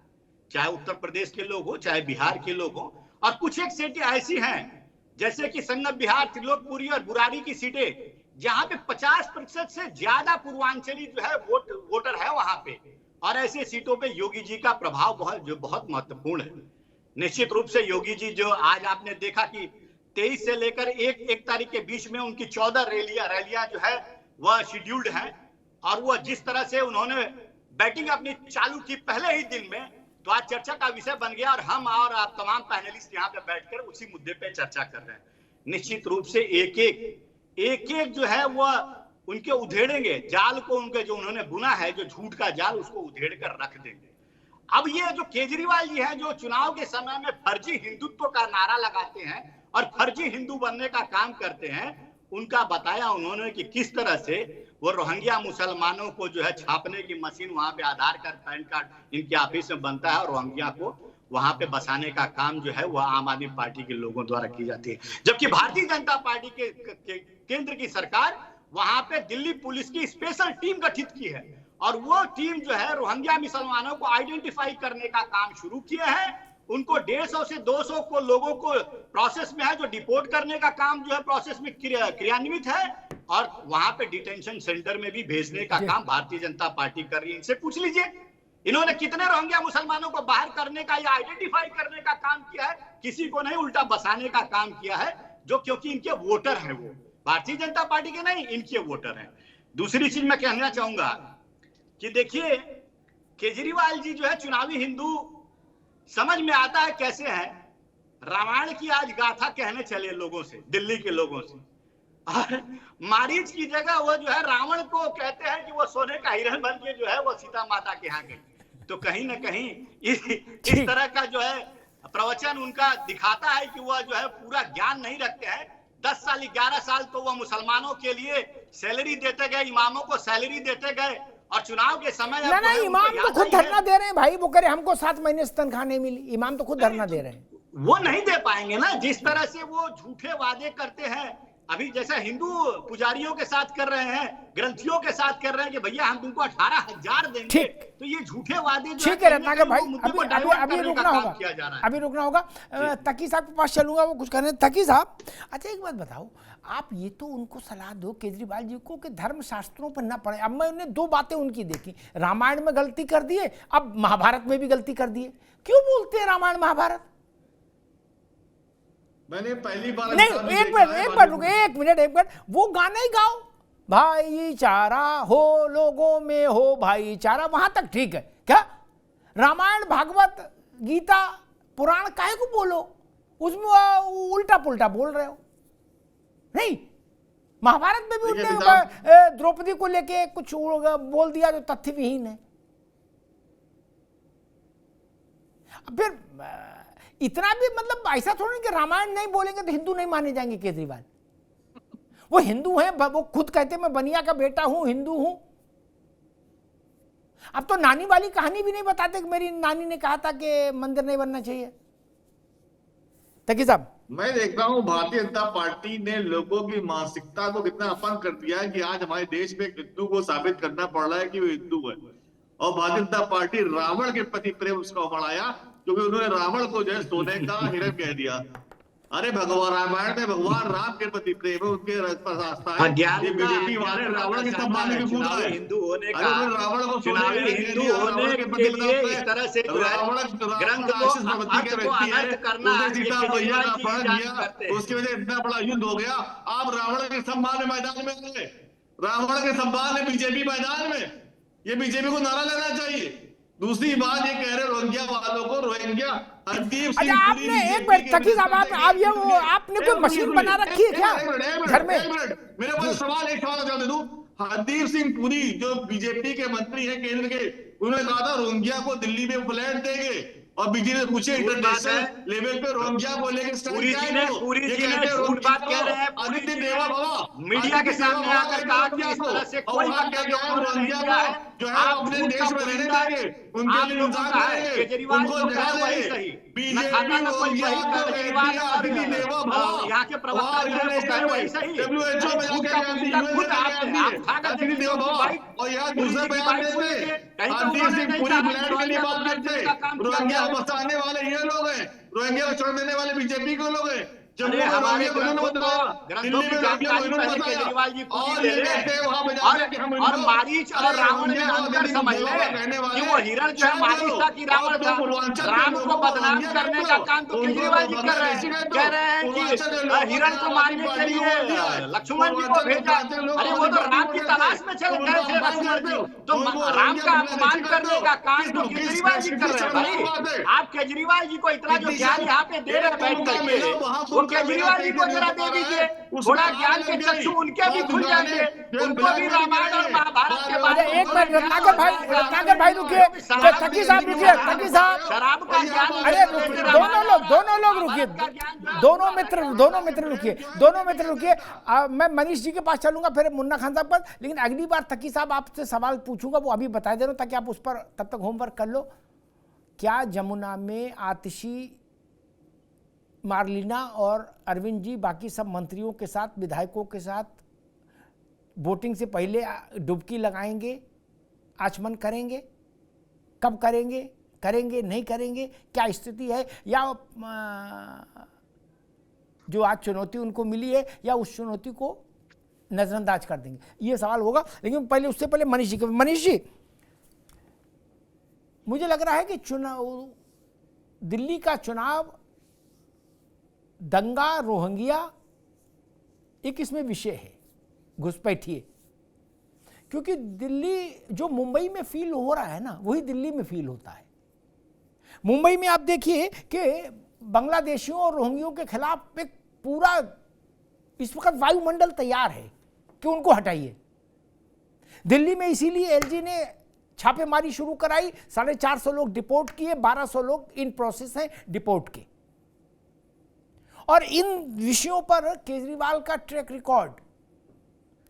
चाहे उत्तर प्रदेश के लोग हो चाहे बिहार के लोग हो। और कुछ एक सीटें ऐसी हैं जैसे कि संगम बिहार, त्रिलोकपुरी और बुरारी की सीटें, जहां पे 50% से ज्यादा पूर्वांचली जो है वोटर है वहां पे। और ऐसे सीटों पे योगी जी का प्रभाव बहुत महत्वपूर्ण है। निश्चित रूप से योगी जी जो आज आपने देखा कि 23 से लेकर 1 तारीख के बीच में उनकी 14 रैलियां जो है वह शेड्यूल्ड हैं। और वह जिस तरह से उन्होंने बैटिंग अपनी चालू की पहले ही दिन में, तो आज चर्चा का विषय बन गया और हम और आप तमाम पैनलिस्ट यहाँ पे बैठकर उसी मुद्दे पे चर्चा कर रहे हैं। निश्चित रूप से एक एक जो है वह उनके उधेड़ेंगे जाल को, उनके जो उन्होंने बुना है जो झूठ का जाल, उसको उधेड़ कर रख देंगे। अब ये जो केजरीवाल जी हैं जो चुनाव के समय में फर्जी हिंदुत्व का नारा लगाते हैं और फर्जी हिंदू बनने का काम करते हैं, उनका बताया उन्होंने कि किस तरह से वो रोहिंग्या मुसलमानों को जो है छापने की मशीन वहां पे आधार कार्ड पैन कार्ड इनके ऑफिस में बनता है और रोहिंग्या को वहां पे बसाने का काम जो है वह आम आदमी पार्टी के लोगों द्वारा की जाती है। जबकि भारतीय जनता पार्टी के केंद्र की सरकार वहां पे दिल्ली पुलिस की स्पेशल टीम गठित की है और वो टीम जो है रोहिंग्या मुसलमानों को आइडेंटिफाई करने का काम शुरू किया है। उनको 150 से 200 को लोगों को प्रोसेस में है, जो डिपोर्ट करने का काम जो है प्रोसेस में क्रियान्वित है और वहां पे डिटेंशन सेंटर में भी भेजने का काम भारतीय जनता पार्टी कर रही है। इनसे पूछ लीजिए इन्होंने कितने रोहिंग्या मुसलमानों को बाहर करने का या आइडेंटिफाई करने का काम किया है। किसी को नहीं, उल्टा बसाने का काम किया है, जो क्योंकि इनके वोटर हैं, वो भारतीय जनता पार्टी के नहीं, इनके वोटर हैं। दूसरी चीज मैं कहना चाहूंगा कि देखिए केजरीवाल जी जो है चुनावी हिंदू समझ में आता है कैसे है। रामायण की आज गाथा कहने चले लोगों से, दिल्ली के लोगों से, और मारीच की जगह वो जो है रावण को कहते हैं कि वो सोने का हिरण बन के जो है वो सीता माता के यहाँ गई। तो कहीं ना कहीं इस तरह का जो है प्रवचन उनका दिखाता है कि वह जो है पूरा ज्ञान नहीं रखते हैं। 10 साल 11 साल तो वह मुसलमानों के लिए सैलरी देते गए, इमामों को सैलरी देते गए, और चुनाव के समय ना इमाम तो खुद धरना दे रहे हैं भाई, वो कह रहे हमको 7 महीने से तनख्वाह नहीं मिली, इमाम तो खुद धरना दे रहे हैं। वो नहीं दे पाएंगे ना, जिस तरह से वो झूठे वादे करते हैं। अभी जैसा हिंदू पुजारियों के साथ कर रहे हैं, ग्रंथियों के साथ कर रहे हैं कि भैया हम तुमको 18,000 देंगे, तो ये झूठे वादे ठीक है रत्नाकर भाई, अभी रुकना होगा, अभी रुकना होगा। तकी साहब के पास चलूंगा, वो कुछ कहने। तकी साहब, अच्छा एक बात बताओ, आप ये तो उनको सलाह दो केजरीवाल जी को कि धर्म शास्त्रों पर ना पढ़े। अब मैंने 2 बातें उनकी देखी, रामायण में गलती कर दिए, अब महाभारत में भी गलती कर दिए। क्यों बोलते हैं रामायण महाभारत? मैंने पहली बार नहीं, एक मिनट, वो गाना ही गाओ, भाईचारा हो लोगों में हो भाईचारा, वहां तक ठीक है। क्या रामायण भागवत गीता पुराण काहे को बोलो, उसमें उल्टा पुल्टा बोल रहे हो। नहीं, महाभारत में भी उन्होंने द्रौपदी को लेके कुछ बोल दिया जो तथ्य विहीन है। फिर इतना भी मतलब ऐसा थोड़ा कि रामायण नहीं बोलेंगे तो हिंदू नहीं माने जाएंगे केजरीवाल। वो हिंदू हैं, वो खुद कहते मैं बनिया का बेटा हूं, हिंदू हूं। अब तो नानी वाली कहानी भी नहीं बताते कि मेरी नानी ने कहा था कि मंदिर नहीं बनना चाहिए। तकी साहब, मैं देखता हूँ भारतीय जनता पार्टी ने लोगों की मानसिकता को कितना अपंग कर दिया है कि आज हमारे देश में हिंदू को साबित करना पड़ रहा है कि वो हिंदू है। और भारतीय जनता पार्टी रावण के प्रति प्रेम उसका बढ़ाया, क्योंकि उन्होंने रावण को जो है सोने का हिरण कह दिया। अरे भगवान रामायण में भगवान राम के प्रति प्रेम है, उनके पर आस्था है। ये बीजेपी वाले रावण के सम्मान में कूद रहे हैं। हिंदू होने का, रावण को चुनावी हिंदू होने के लिए इस तरह से ग्रंथ को अनर्थ करना, उसकी वजह इतना बड़ा युद्ध हो गया। आप रावण के सम्मान में मैदान में गए, रावण के सम्मान में बीजेपी मैदान में, ये बीजेपी को नारा लेना चाहिए। दूसरी बात ये कह रहे रोहिंग्या वालों को, रोहिंग्या अच्छा आपने एक मिनट तकी साहब, आप ये वो आपने कोई मशीन बना रखी है क्या घर में? मेरे पास सवाल, एक सवाल जवाब दे दूं। हरदीप सिंह पुरी जो बीजेपी के मंत्री हैं केंद्र के, उन्होंने कहा था रोहिंग्या को दिल्ली में फ्लैट देंगे, और बीजेपी ने पूछे इंटरनेशनल लेवल पे रोहिंग्या को लेकर पूरी जी ने झूठ बात कह रहे हैं। आदित्य देवा बाबा मीडिया के सामने आकर कहा कि इस तरह से कोई रोहिंग्या जो है अपने देश में रहने देंगे, उनके लिए इंतजार करेंगे, केजरीवाल उनको दिखा देंगे। बीजेपी केजरीवाल और यहाँ के प्रवक्ता वही सही, WHO में और यहाँ दूसरे बयान में हरदीप सिंह पुरी फ्लैट के लिए बात करते, रोहिंग्या बसाने वाले ये लोग हैं, रोहिंग्या को छोड़ देने वाले बीजेपी को लोग हैं। हमारे ग्रंथों की जानकारी पहले केजरीवाल जी पूरी ले लें, और मारीच और रावण में अंतर समझ लें कि वो हिरण जो है मारीच था कि रावण था। राम को बदनाम करने का काम तो केजरीवाल जी कर रहे हैं, कह रहे हैं कि हिरण को मारने के लिए लक्ष्मण जी को भेजा। अरे वो तो राम की तलाश में चल गए थे लक्ष्मण जी, तो राम का अपमान करने का काम तो केजरीवाल जी कर रहे हैं। भाई आप केजरीवाल जी को इतना जो ज्ञान यहाँ पे दे रहे हैं बैठ करके, केजरीवाल जी को जरा दे दीजिए, थोड़ा ज्ञान के चक्षु उनके भी खुल जाएंगे, उनको भी रामायण और महाभारत के बारे में। एक मिनट रत्नाकर भाई रुकिए, तकी साहब रुकिए, तकी साहब, शराब का ज्ञान, अरे दोनों लोग रुकिए, दोनों मित्र रुकिए। मैं मनीष जी के पास चलूंगा, फिर मुन्ना खान साहब पर, लेकिन अगली बार तकी साहब आपसे सवाल पूछूंगा, वो अभी बता दे रहा हूं ताकि आप उस पर तब तक होमवर्क कर लो। क्या जमुना में आतिशी मार्लिना और अरविंद जी बाकी सब मंत्रियों के साथ, विधायकों के साथ वोटिंग से पहले डुबकी लगाएंगे, आचमन करेंगे? कब करेंगे नहीं करेंगे, क्या स्थिति है? या जो आज चुनौती उनको मिली है, या उस चुनौती को नजरअंदाज कर देंगे? ये सवाल होगा। लेकिन पहले उससे पहले मनीष जी, मुझे लग रहा है कि दिल्ली का चुनाव दंगा रोहिंग्या एक इसमें विषय है, घुसपैठिए, क्योंकि दिल्ली जो मुंबई में फील हो रहा है ना, वही दिल्ली में फील होता है। मुंबई में आप देखिए कि बांग्लादेशियों और रोहिंग्यों के खिलाफ एक पूरा इस वक्त वायुमंडल तैयार है कि उनको हटाइए। दिल्ली में इसीलिए एलजी ने छापेमारी शुरू कराई, 450 लोग डिपोर्ट किए, 1200 लोग इन प्रोसेस हैं डिपोर्ट के। और इन विषयों पर केजरीवाल का ट्रैक रिकॉर्ड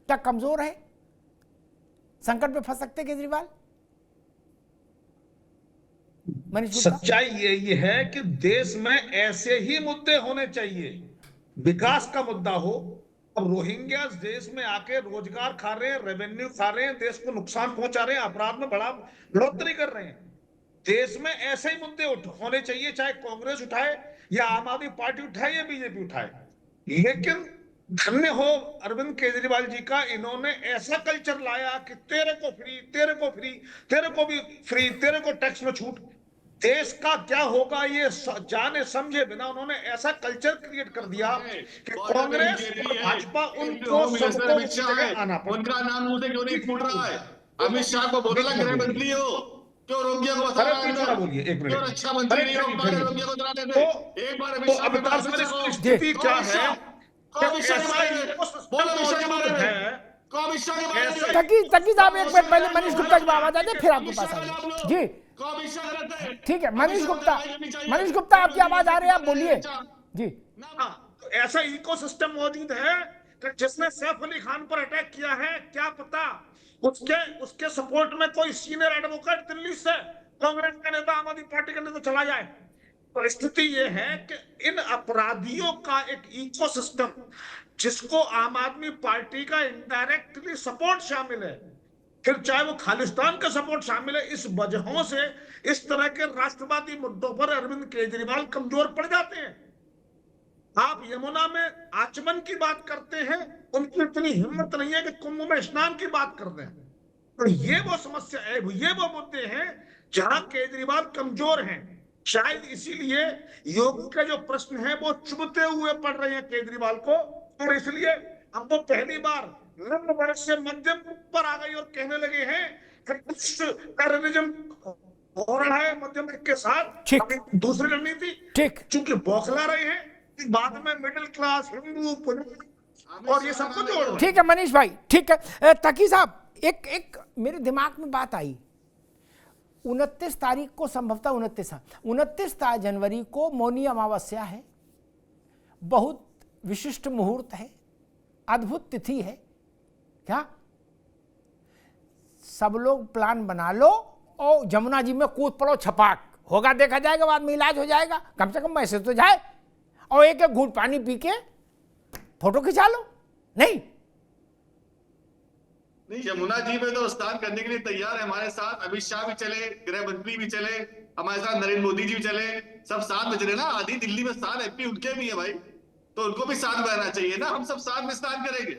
क्या कमजोर है? संकट में फंस सकते केजरीवाल? सच्चाई यही है कि देश में ऐसे ही मुद्दे होने चाहिए, विकास का मुद्दा हो। अब रोहिंग्या देश में आके रोजगार खा रहे हैं, रेवेन्यू खा रहे हैं, देश को नुकसान पहुंचा रहे हैं, अपराध में बड़ा बढ़ोतरी कर रहे हैं। देश में ऐसे ही मुद्दे होने चाहिए, चाहे कांग्रेस उठाए या आम आदमी पार्टी उठाए या बीजेपी उठाए। लेकिन धन्य हो अरविंद केजरीवाल जी का, इन्होंने ऐसा कल्चर लाया कि तेरे को फ्री, तेरे को फ्री, तेरे को भी फ्री, तेरे को टैक्स में छूट। देश का क्या होगा ये जाने समझे बिना उन्होंने ऐसा कल्चर क्रिएट कर दिया कि कांग्रेस और भाजपा उनको आना पड़ा। उनका नाम मुंह से क्यों नहीं फूट रहा है? अमित शाह को बोला गृह मंत्री हो, क्यों रोहिंग्या को बता रहे हो? बोलिए एक मिनट, क्यों रक्षा मंत्री नहीं हो, रोहिंग्या को डराते थे? एक बार अमित शाह तो स्थिति क्या है? तकी साहब एक मिनट पहले मनीष गुप्ता की आवाज आ जाए, फिर आपके पास आएंगे। जी ठीक है, मनीष गुप्ता आपकी आवाज आ रही है, आप बोलिए जी। तो ऐसा इकोसिस्टम मौजूद है कि जिसने सैफ अली खान पर अटैक किया है, क्या पता उसके सपोर्ट में कोई सीनियर एडवोकेट दिल्ली से कांग्रेस का नेता, आम आदमी पार्टी का नेता चला जाए। तो स्थिति यह है कि इन अपराधियों का एक इकोसिस्टम, जिसको आम आदमी पार्टी का इनडायरेक्टली सपोर्ट शामिल है, फिर चाहे वो खालिस्तान का सपोर्ट शामिल है, इस वजहों से इस तरह के राष्ट्रवादी मुद्दों पर अरविंद केजरीवाल कमजोर पड़ जाते हैं। आप यमुना में आचमन की बात करते हैं, उनकी इतनी हिम्मत नहीं है कि कुंभ में स्नान की बात कर दें। तो ये वो समस्या है, ये वो मुद्दे हैं जहां केजरीवाल कमजोर हैं। शायद इसीलिए योगी का जो प्रश्न है वो चुभते हुए पड़ रहे हैं केजरीवाल को, और इसलिए हम तो पहली बार निम्न वर्ग से मध्यम पर आ गई और कहने लगे हैं कि कुछ टेररिज्म हो रहा है मध्यम वर्ग के साथ। दूसरी रणनीति ठीक, चूंकि बौखला रहे हैं, बाद में मिडिल क्लास, हिंदू और ये सबको जोड़। ठीक है मनीष भाई, ठीक है। तकी साहब एक मेरे दिमाग में बात आई, 29 तारीख को संभवतः 29 जनवरी को मौनी अमावस्या है, बहुत विशिष्ट मुहूर्त है, अद्भुत तिथि है। क्या सब लोग प्लान बना लो और जमुना जी में कूद पड़ो, छपाक होगा, देखा जाएगा, बाद में इलाज हो जाएगा, कम से कम मैसेज तो जाए, और एक घूंट पानी पी के फोटो खिंचा लो। नहीं यमुना जी में तो स्नान करने के लिए तैयार है हमारे साथ। अमित शाह भी चले, गृह मंत्री भी चले, हमारे साथ नरेंद्र मोदी जी भी चले, सब साथ में चले ना। आधी दिल्ली में स्थान एमपी उनके भी है भाई, तो उनको भी साथ बहना चाहिए ना। हम सब साथ में स्नान करेंगे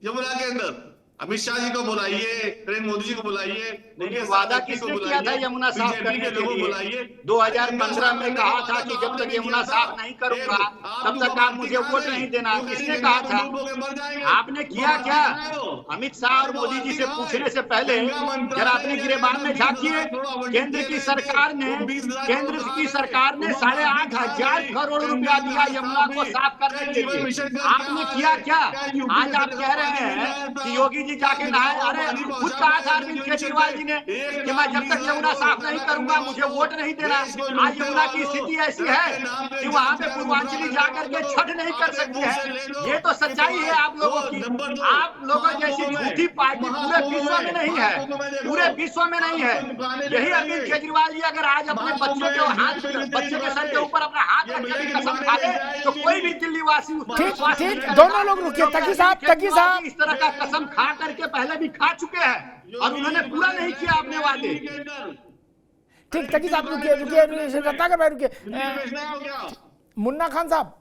यमुना के अंदर। अमित शाह जी को बुलाइए, नरेंद्र मोदी जी को बुलाइए, वादा किसने किया था यमुना साफ करने के लिए? 2015 में कहा था कि जब तक यमुना साफ नहीं करूंगा तब तक आप मुझे वोट नहीं देना, किसने कहा था? आपने किया क्या? अमित शाह और मोदी जी से पूछने से पहले जरा अपने गिरेबान में झांकिए। केंद्र की सरकार ने 8,500 करोड़ रुपया दिया यमुना को साफ करने के लिए, आपने किया क्या? आज आप कह रहे हैं कि योगी जी जाके नहाए। अरे खुद कहा था अरविंद केजरीवाल जी ने कि मैं जब तक यमुना साफ नहीं करूंगा मुझे वोट नहीं देना। आज यमुना की स्थिति ऐसी है कि वहां पे पूर्वांचली जाकर के छठ नहीं कर सकते हैं। ये तो सच्चाई है आप लोगों की। आप लोगों जैसी झूठी पार्टी पूरे विश्व में नहीं है, पूरे विश्व में नहीं है। यही अरविंद केजरीवाल जी अगर आज अपने बच्चे के सर के ऊपर अपना हाथ रखकर कसम खा ले तो कोई भी दिल्ली वासी, दोनों लोग रुकिए। तकी साहब इस तरह का कसम खा करके पहले भी खा चुके हैं और उन्होंने पूरा नहीं किया अपने वादे। ठीक, तकी साहब रुकिए। मुन्ना खान साहब,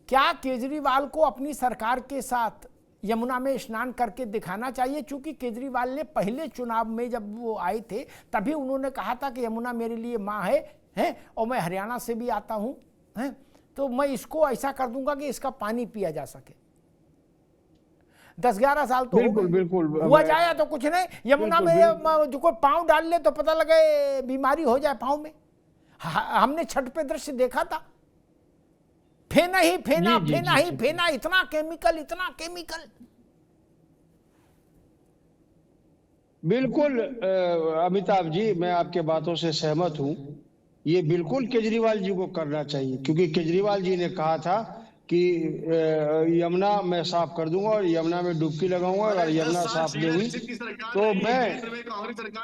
क्या केजरीवाल को अपनी सरकार के साथ यमुना में स्नान करके दिखाना चाहिए? चूंकि केजरीवाल ने पहले चुनाव में जब वो आए थे तभी उन्होंने कहा था कि यमुना मेरे लिए माँ है और मैं हरियाणा से भी आता हूँ, तो मैं इसको ऐसा कर दूंगा कि इसका पानी पिया जा सके। 10-11 साल तो बिल्कुल हुआ जाए तो कुछ नहीं, यमुना में जो कोई पांव डाल ले तो पता लगे बीमारी हो जाए पांव में। हमने छठ पे दृश्य देखा था, फेना ही फेना, जी, जी, फेना जी, ही जी। फेना, इतना केमिकल, इतना केमिकल। बिल्कुल अमिताभ जी, मैं आपके बातों से सहमत हूँ। ये बिल्कुल केजरीवाल जी को करना चाहिए, क्योंकि केजरीवाल जी ने कहा था कि यमुना मैं साफ कर दूंगा और यमुना में डुबकी लगाऊंगा, अगर यमुना साफ नहीं हुई तो मैं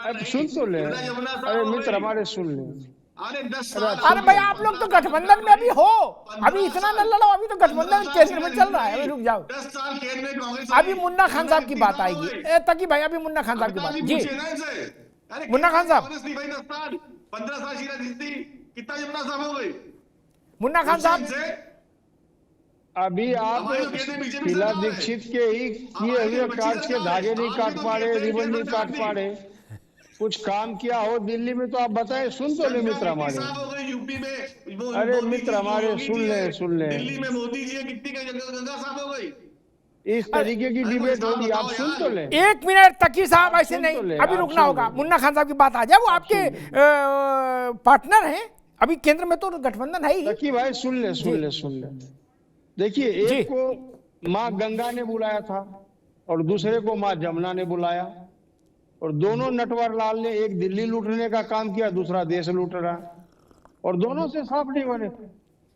अब सुन तो ले। अरे मित्र हमारे सुन ले। अरे 10 अरे साल अरे भाई आप लोग तो गठबंधन में अभी हो, अभी इतना न लड़ो, अभी तो गठबंधन केंद्र में चल रहा है। अभी रुक जाओ, 10 साल केंद्र में कांग्रेस अभी मुन्ना खान साहब की बात आएगी। तकी भाई अभी मुन्ना खान साहब की बात जी। मुन्ना खान साहब, 15 साल शीला जीती, कितना यमुना साफ हो गई? मुन्ना खान साहब, अभी आप शीला दीक्षित के ही किए हुए कार्य के धागे नहीं काट पा रहे, रिबन नहीं काट पा रहे। कुछ काम किया हो दिल्ली में तो आप बताएं। सुन तो ले मित्र हमारे। यूपी में अरे मित्र हमारे सुन ले। दिल्ली में मोदी जी कितनी गंगा साफ हो गई? इस तरीके की डिबेट होगी, आप सुन तो ले। एक मिनट तकी साहब, ऐसे सुन तो नहीं, ले, अभी आप रुकना सुन होगा। ले। मुन्ना खान साहब की बात आ जाए, वो आपके पार्टनर हैं, अभी केंद्र में तो गठबंधन है ही। तकी भाई सुन ले। देखिए, जी। एक को माँ गंगा ने बुलाया था और दूसरे को माँ जमुना ने बुलाया, और दोनों नटवर लाल ने एक दिल्ली लूटने का काम किया, दूसरा देश लूट रहा, और दोनों से साफ नहीं बने।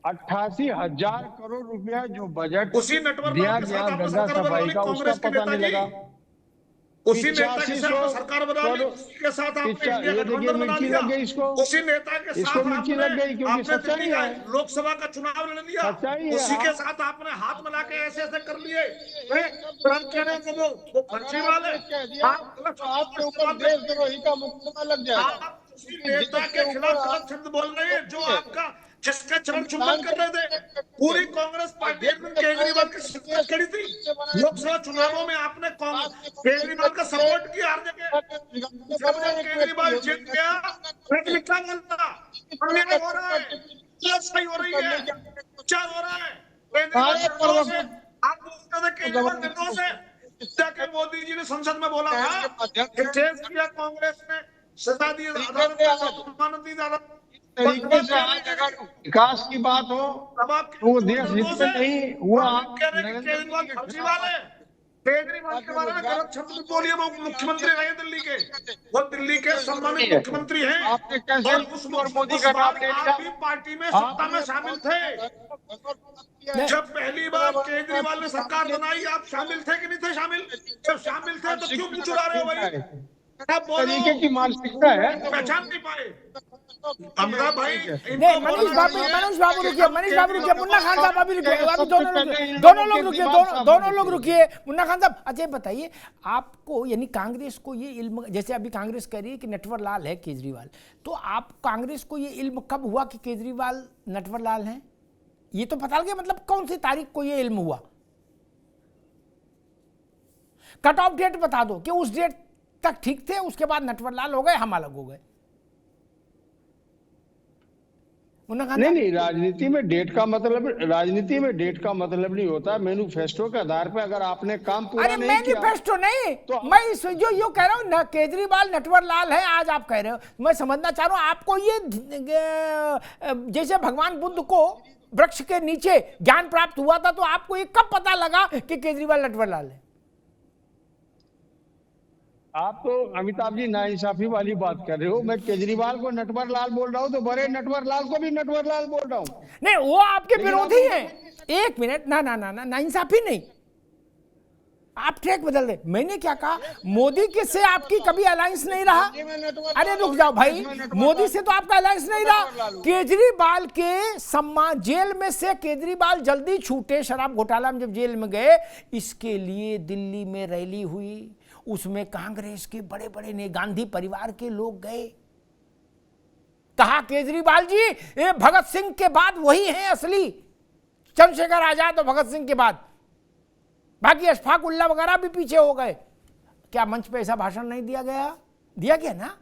88,000 करोड़ रुपया जो बजट उसी नटवर दिया लाल के गया साथ आपने गंगा सरकार सफाई बना का, ली, उसका कांग्रेस के पता नहीं नेताजी। लगा। उसी नेता के साथ सरकार बना ली, उसी के साथ आपने इंडिया ये देखिए गठबंधन बना मिर्ची लिया। लग गई इसको। उसी नेता के साथ इसको मिर्ची लग गई, क्योंकि आपने सच्चाई दिल्ली का है। लोकसभा का चुनाव लड़ लिया। सच्चाई है। उसी के साथ आपने हाथ मिला के ऐसे ऐसे कर लिए। तुरंत कहने को वो फर्जी वाले आपके ऊपर देशद्रोही का मुकदमा लग जाएगा। आप उसी नेता के खिलाफ गलत शब्द बोल रहे हैं, जो आपका जिसके चरण चुंबन कर रहे थे। पूरी कांग्रेस पार्टी अरविंद केजरीवाल की शिकायत करी थी। लोकसभा चुनावों में आपने केजरीवाल का सपोर्ट किया हर जगह। जब केजरीवाल जीत गया, लेकिन क्या बोलता, अन्याय हो रहा है, सही हो रही है, क्या हो रहा है। केजरीवाल से आप बोलते थे केजरीवाल निर्दोष है, जाके मोदी जी ने संसद में बोला था कि केस किया कांग्रेस ने, सजा दी, अदालत ने जमानत दी, अदालत तरीके से आज अगर विकास की बात हो तो वो देश हित में नहीं हुआ। केजरीवाल फर्जीवाल है। केजरीवाल के बारे में गलत शब्द मत बोलिए, वो मुख्यमंत्री रहे दिल्ली के, वो दिल्ली के सम्मानित मुख्यमंत्री हैं। आपने कैसे और उस मोदी का नाम ले लिया? आप भी पार्टी में सत्ता में शामिल थे। जब पहली बार केजरीवाल ने सरकार बनाई, आप शामिल थे कि नहीं थे शामिल? जब शामिल थे तो क्यों मुंह चुरा रहे हो भाई? आप तरीके की मानसिकता है। पहचान नहीं पाए अमिताभ भाई। नहीं, मनीष बाबू रुकिए, मुन्ना खान साहब अभी रुकिए, अभी दोनों लोग रुकिए। मुन्ना खान साहब, अच्छा बताइए, आपको यानी कांग्रेस को ये इल्म, जैसे अभी कांग्रेस कह रही है कि नटवर लाल है केजरीवाल, तो आप कांग्रेस को ये इल्म कब हुआ कि केजरीवाल नटवर लाल हैं? ये तो पता लगे, मतलब कौन सी तारीख को ये इल्म हुआ? कट ऑफ डेट बता दो कि उस डेट तक ठीक थे, उसके बाद नटवर लाल हो गए, हम अलग हो गए। नहीं, राजनीति में डेट का मतलब नहीं होता। मैनिफेस्टो के आधार पे अगर आपने काम पूरा नहीं किया। मैनिफेस्टो नहीं तो मैं जो यो कह रहा हूँ ना, केजरीवाल नटवर लाल है, आज आप कह रहे हो, मैं समझना चाह रहा हूँ आपको ये जैसे भगवान बुद्ध को वृक्ष के नीचे ज्ञान प्राप्त हुआ था, तो आपको ये कब पता लगा कि केजरीवाल नटवर लाल है? आप तो अमिताभ जी नाइंसाफी वाली बात कर रहे हो। मैं केजरीवाल को नटवर लाल बोल रहा हूँ तो बड़े नटवर लाल को भी नटवर लाल बोल रहा हूँ। नहीं, वो आपके विरोधी हैं। एक मिनट, ना नाइंसाफी नहीं, आप ट्रैक बदल रहे। मैंने क्या कहा, मोदी के से आपकी कभी अलायंस नहीं रहा। अरे रुक जाओ भाई, मोदी से तो आपका अलायंस नहीं रहा। केजरीवाल के सम्मान, जेल में से केजरीवाल जल्दी छूटे, शराब घोटाला में जब जेल में गए, इसके लिए दिल्ली में रैली हुई, उसमें कांग्रेस के बड़े बड़े ने, गांधी परिवार के लोग गए, कहा केजरीवाल जी ये भगत सिंह के बाद वही हैं असली, चंद्रशेखर आजाद और भगत सिंह के बाद, बाकी अशफाक उल्ला वगैरह भी पीछे हो गए। क्या मंच पे ऐसा भाषण नहीं दिया गया? दिया गया ना,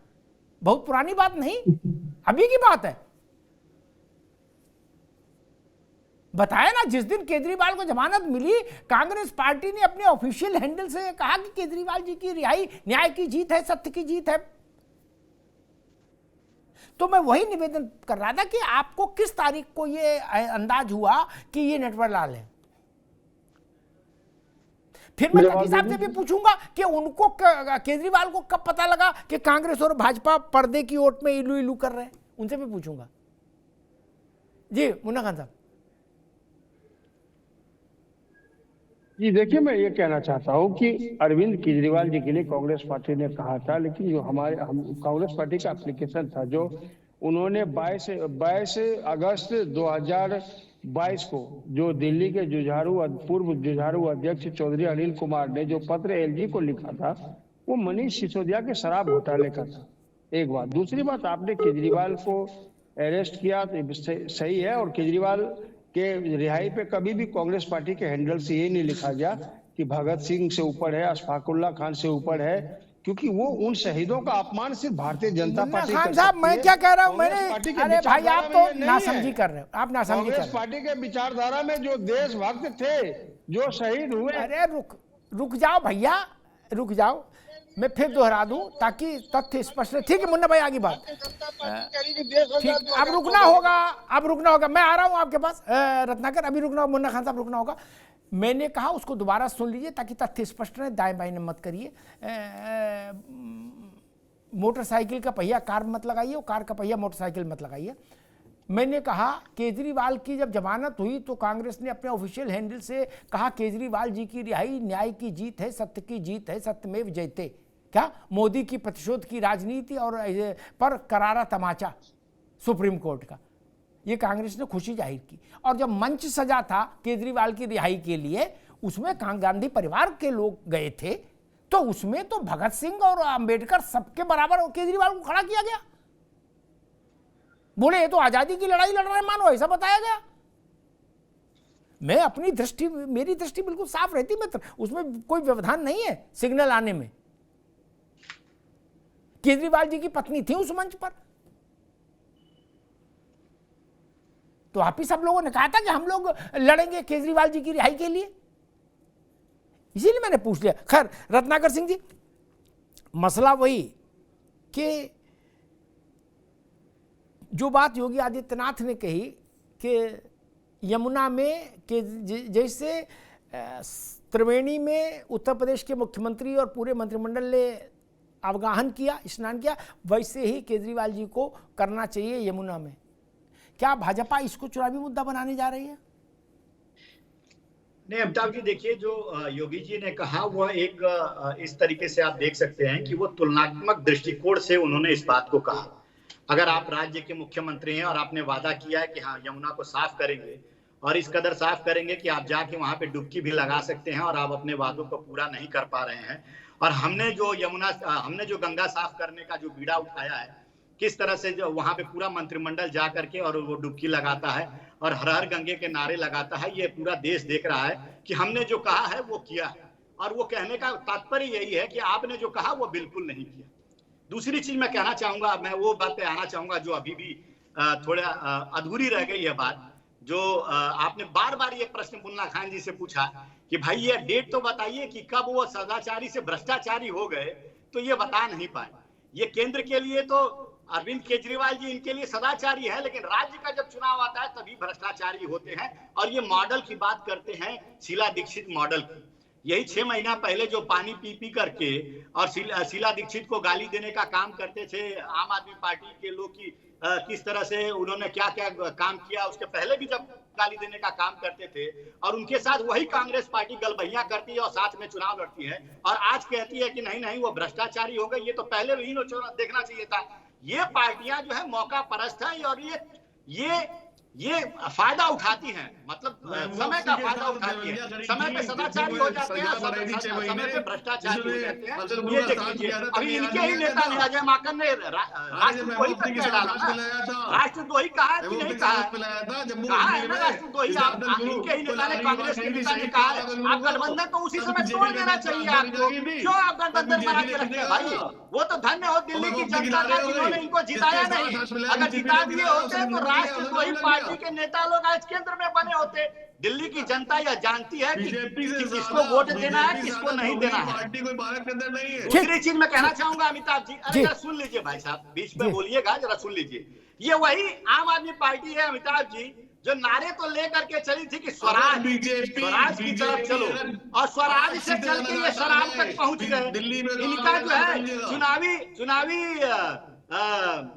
बहुत पुरानी बात नहीं, अभी की बात है। बताया ना, जिस दिन केजरीवाल को जमानत मिली, कांग्रेस पार्टी ने अपने ऑफिशियल हैंडल से कहा कि केजरीवाल जी की रिहाई न्याय की जीत है, सत्य की जीत है। तो मैं वही निवेदन कर रहा था कि आपको किस तारीख को ये अंदाज हुआ कि ये नटवरलाल है। फिर मैं तकी साहब से भी पूछूंगा कि उनको केजरीवाल को कब पता लगा कि कांग्रेस और भाजपा पर्दे की ओट में इलू इलू कर रहे हैं, उनसे भी पूछूंगा। जी मुन्ना खान साहब। जी देखिए, मैं ये कहना चाहता हूँ कि अरविंद केजरीवाल जी के लिए कांग्रेस पार्टी ने कहा था, लेकिन जो कांग्रेस पार्टी का एप्लीकेशन था जो उन्होंने 22 अगस्त 2022 को जो दिल्ली के पूर्व जुझारू अध्यक्ष चौधरी अनिल कुमार ने जो पत्र एलजी को लिखा था, वो मनीष सिसोदिया के शराब घोटाले का था। एक बात। दूसरी बात, आपने केजरीवाल को अरेस्ट किया तो सही है, और केजरीवाल के रिहाई पे कभी भी कांग्रेस पार्टी के हैंडल से ये नहीं लिखा गया कि भगत सिंह से ऊपर है, अशफाकुल्ला खान से ऊपर है, क्योंकि वो उन शहीदों का अपमान सिर्फ भारतीय जनता पार्टी कर सकती है। मैं क्या कह रहा हूं, मैंने अरे भाई आप तो नासमझी कर रहे हो, आप नासमझी कर रहे हो। कांग्रेस पार्टी के विचारधारा में जो देशभक्त थे, जो शहीद हुए। अरे रुक जाओ भैया, रुक जाओ, मैं फिर दोहरा दूं ताकि तथ्य स्पष्ट है। ठीक है मुन्ना भाई, आगे बात। ठीक, अब रुकना होगा, मैं आ रहा हूं आपके पास रत्नाकर, अभी रुकना होगा, मुन्ना खान साहब रुकना होगा। मैंने कहा उसको दोबारा सुन लीजिए ताकि तथ्य स्पष्ट रहे, दाएं बाएं मत करिए। मोटरसाइकिल का पहिया कार मत लगाइए और कार का पहिया मोटरसाइकिल मत लगाइए। मैंने कहा केजरीवाल की जब जमानत हुई तो कांग्रेस ने अपने ऑफिशियल हैंडल से कहा केजरीवाल जी की रिहाई न्याय की जीत है, सत्य की जीत है, सत्यमेव जयते। क्या मोदी की प्रतिशोध की राजनीति और पर करारा तमाचा सुप्रीम कोर्ट का, ये कांग्रेस ने खुशी जाहिर की। और जब मंच सजा था केजरीवाल की रिहाई के लिए, उसमें गांधी परिवार के लोग गए थे, तो उसमें तो भगत सिंह और अंबेडकर सबके बराबर केजरीवाल को खड़ा किया गया। बोले ये तो आजादी की लड़ाई लड़ रहे मानो, ऐसा बताया गया। मैं अपनी दृष्टि, मेरी दृष्टि बिल्कुल साफ रहती मित्र, उसमें कोई व्यवधान नहीं है सिग्नल आने में। केजरीवाल जी की पत्नी थी उस मंच पर, तो आप ही सब लोगों ने कहा था कि हम लोग लड़ेंगे केजरीवाल जी की रिहाई के लिए, इसीलिए मैंने पूछ लिया। खैर रत्नाकर सिंह जी, मसला वही कि जो बात योगी आदित्यनाथ ने कही कि यमुना में कि जैसे त्रिवेणी में उत्तर प्रदेश के मुख्यमंत्री और पूरे मंत्रिमंडल ने अवगाहन किया, स्नान किया, वैसे ही केजरीवाल जी को करना चाहिए यमुना में। क्या भाजपा इसको चुनावी मुद्दा बनाने जा रही है? नहीं अमिताभ जी, देखिए जो योगी जी ने कहा वह एक इस तरीके से आप देख सकते हैं कि वो तुलनात्मक दृष्टिकोण से उन्होंने इस बात को कहा। अगर आप राज्य के मुख्यमंत्री हैं और आपने वादा किया है कि हाँ यमुना को साफ करेंगे, और इस कदर साफ करेंगे कि आप जाके वहां पे डुबकी भी लगा सकते हैं, और आप अपने वादों को पूरा नहीं कर पा रहे हैं, और हमने जो गंगा साफ करने का जो बीड़ा उठाया है, किस तरह से जो वहां पे पूरा मंत्रिमंडल जा करके और वो डुबकी लगाता है और हर हर गंगे के नारे लगाता है, ये पूरा देश देख रहा है कि हमने जो कहा है वो किया है। और वो कहने का तात्पर्य यही है कि आपने जो कहा वो बिल्कुल नहीं किया। दूसरी चीज मैं कहना चाहूंगा, मैं वो बात पे आना चाहूंगा जो अभी भी थोड़ा अधूरी रह गई है बात, जो आपने बार बार ये प्रश्न मुन्ना खान जी से पूछा कि भाई ये डेट तो बताइए कि कब वो सदाचारी से भ्रष्टाचारी हो गए, तो ये बता नहीं पाए। ये केंद्र के लिए तो अरविंद केजरीवाल जी इनके लिए सदाचारी है, लेकिन राज्य का जब चुनाव आता है तभी भ्रष्टाचारी होते हैं। और ये मॉडल की बात करते हैं, शीला दीक्षित मॉडल की। यही 6 महीना पहले जो पानी पी पी करके और शीला दीक्षित को गाली देने का काम करते थे आम आदमी पार्टी के लोग की, किस तरह से उन्होंने क्या क्या काम किया, उसके पहले भी जब गाली देने का काम करते थे, और उनके साथ वही कांग्रेस पार्टी गलबहियां करती है और साथ में चुनाव लड़ती है, और आज कहती है कि नहीं नहीं वो भ्रष्टाचारी हो गए। ये तो पहले भी देखना चाहिए था। ये पार्टियां जो है मौका परस्त है, और ये फायदा उठाती हैं, मतलब समय का फायदा उठाती है। समय पे सदाचारी हो जाते हैं, समय पे भ्रष्टाचारी हो जाते हैं। ये देख लीजिए, अभी इनके ही नेता ने, अजय माकन ने राष्ट्रद्रोही तक कह डाला ना। राष्ट्रद्रोही कहा है कि नहीं कहा है? कहा है ना राष्ट्रद्रोही। इनके ही नेता ने, कांग्रेस के नेता ने कहा है। आप गठबंधन तो उसी समय तोड़ देना चाहिए आपको। क्यों आप गठबंधन बना के रखते हैं भाई? वो तो धन्य हो दिल्ली की जनता का जिन्होंने इनको जिताया नहीं। अगर जिता दिए होते तो राष्ट्रद्रोही पार्टी के नेता लोग आज केंद्र में बने होते। दिल्ली की जनता यह जानती है कि बीजेपी से किसको वोट देना है, किसको नहीं देना है। पार्टी कोई भारत के अंदर नहीं है। दूसरी चीज मैं कहना चाहूंगा अमिताभ जी, अरे जरा सुन लीजिए भाई साहब, बीच में बोलिएगा, जरा सुन लीजिए। ये वही आम आदमी पार्टी है अमिताभ जी जो नारे तो लेकर के चली थी कि स्वराज की तरफ चलो, और स्वराज से चल के ये शराब तक पहुंच गए। दिल्ली में इनका जो है चुनावी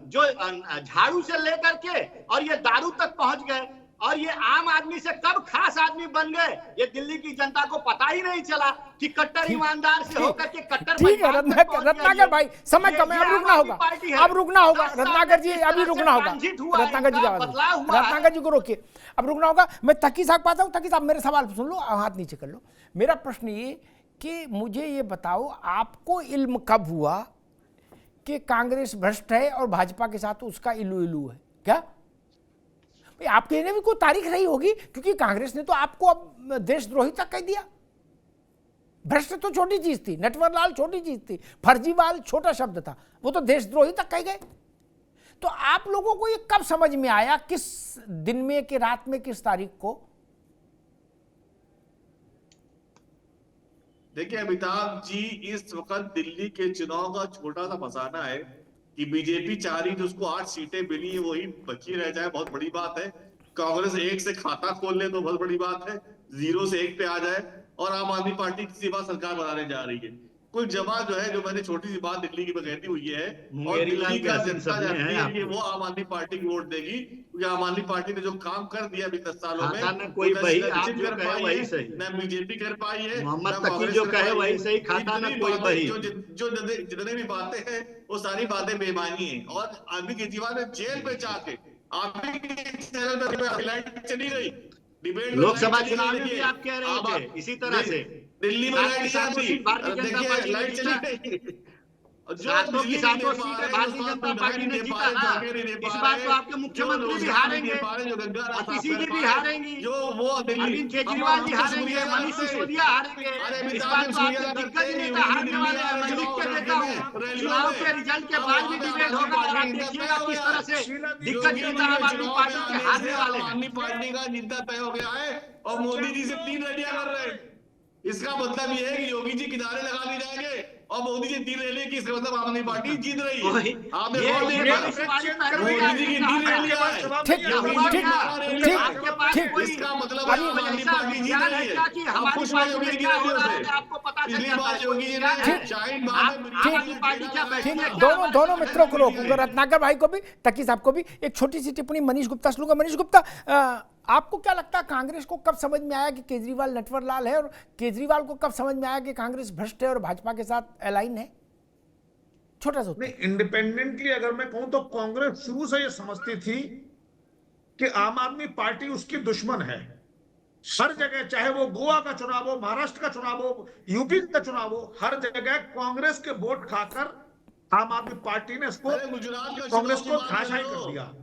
जो झाड़ू से लेकर के और ये दारू तक पहुंच गए, और ये आम आदमी से कब खास आदमी बन गए ये दिल्ली की जनता को पता ही नहीं चला कि कट्टर ईमानदार से होकर के कट्टर। ठीक है रत्नाकर भाई, समय कम है, अब रुकना होगा, अब रुकना होगा रत्नाकर जी, अभी रुकना होगा। रत्नाकर जी की आवाज, रत्नाकर जी को रोकिए, अब रुकना होगा। मैं तकी साहब पाता हूँ, तकी साहब मेरे सवाल सुन लो, हाथ नीचे कर लो। मेरा प्रश्न ये कि मुझे ये बताओ, आपको इल्म कब हुआ कि कांग्रेस भ्रष्ट है और भाजपा के साथ उसका इलू इलू है? क्या आपके लिए भी कोई तारीख रही होगी? क्योंकि कांग्रेस ने तो आपको अब देशद्रोही तक कह दिया। भ्रष्ट तो छोटी चीज थी, नटवरलाल छोटी चीज थी, फर्जीवाल छोटा शब्द था, वो तो देशद्रोही तक कह गए। तो आप लोगों को ये कब समझ में आया, किस दिन में, कि रात में, किस तारीख को? देखिए अमिताभ जी, इस वक्त दिल्ली के चुनाव का छोटा सा फसाना है कि बीजेपी चाह रही थी उसको 8 सीटें मिली, वही बची रह जाए, बहुत बड़ी बात है। कांग्रेस 1 से खाता खोल ले तो बहुत बड़ी बात है, 0 से 1 पे आ जाए, और आम आदमी पार्टी किसी बात सरकार बनाने जा रही है। कुल जमा जो है, जो मैंने छोटी सी बात दिल्ली की कहती हुई है, और दिल्ली का जनता चाहती है कि वो आम आदमी पार्टी की वोट देगी, क्योंकि आम आदमी पार्टी ने जो काम कर दिया अभी 10 सालों में, कोई वही आप जो कर कहे पाई वही है, सही, न बीजेपी कर पाई है, मोहम्मद तकी जो कहे वही सही, खाता न कोई वही। जो जितने भी बातें हैं वो सारी बातें बेईमानी है। और अरविंद केजरीवाल ने जेल पे जाके आप ही के चैनल पर हाईलाइट चली गई, डिबेट लोकसभा चुनाव में भी आप कह रहे थे इसी तरह से, दिल्ली में light Bharatiya Janata party light चली गई, सातों की सातों सीटें भारतीय जनता पार्टी ने जीता था। इस बार तो आपके मुख्यमंत्री भी हारेंगे, अतिशी जी भी हारेंगी, अरविंद केजरीवाल जी हारेंगे, मनीष सिसोदिया हारेंगे। इस बार तो आपके दिग्गज नेता हारने वाले हैं। मैं लिख के देता हूँ, चुनाव के रिजल्ट के बाद भी डिबेट होगा, और आप देखिएगा किस तरह से दिग्गज नेता आम आदमी पार्टी के हारने वाले हैं। आदमी पार्टी का जीतना तय हो गया है, और मोदी जी से 3 रैलियां कर रहे हैं। इसका मतलब ये है कि योगी जी किनारे लगा दिए जाएंगे और मोदी जी 3 रैली की, इसका मतलब आम आदमी पार्टी जीत रही है। मोदी जी की 3 रैलियां है, इसका मतलब आम आदमी पार्टी जीत रही है। आप खुश हैं योगी जी की रैलियों से? आपको पता चल पिछली बार योगी जी ने शाहीन बाग में दोनों मित्रों को रोकूंगा, रत्नाकर भाई को भी, तकी साहब को भी। एक छोटी सी टिप्पणी मनीष गुप्ता से लूंगा। मनीष गुप्ता, आपको क्या लगता है कांग्रेस को कब समझ में आया कि केजरीवाल नटवरलाल है, और केजरीवाल को कब समझ में आया कि कांग्रेस भ्रष्ट है और भाजपा के साथ अलाइन है? छोटा सा। नहीं, इंडिपेंडेंटली अगर मैं कहूं तो कांग्रेस शुरू से यह समझती थी कि आम आदमी पार्टी उसकी दुश्मन है। हर जगह, चाहे वो गोवा का चुनाव हो, महाराष्ट्र का चुनाव हो, यूपी का चुनाव हो, हर जगह कांग्रेस के वोट खाकर आम आदमी पार्टी ने इसको, कांग्रेस को धराशायी कर दिया।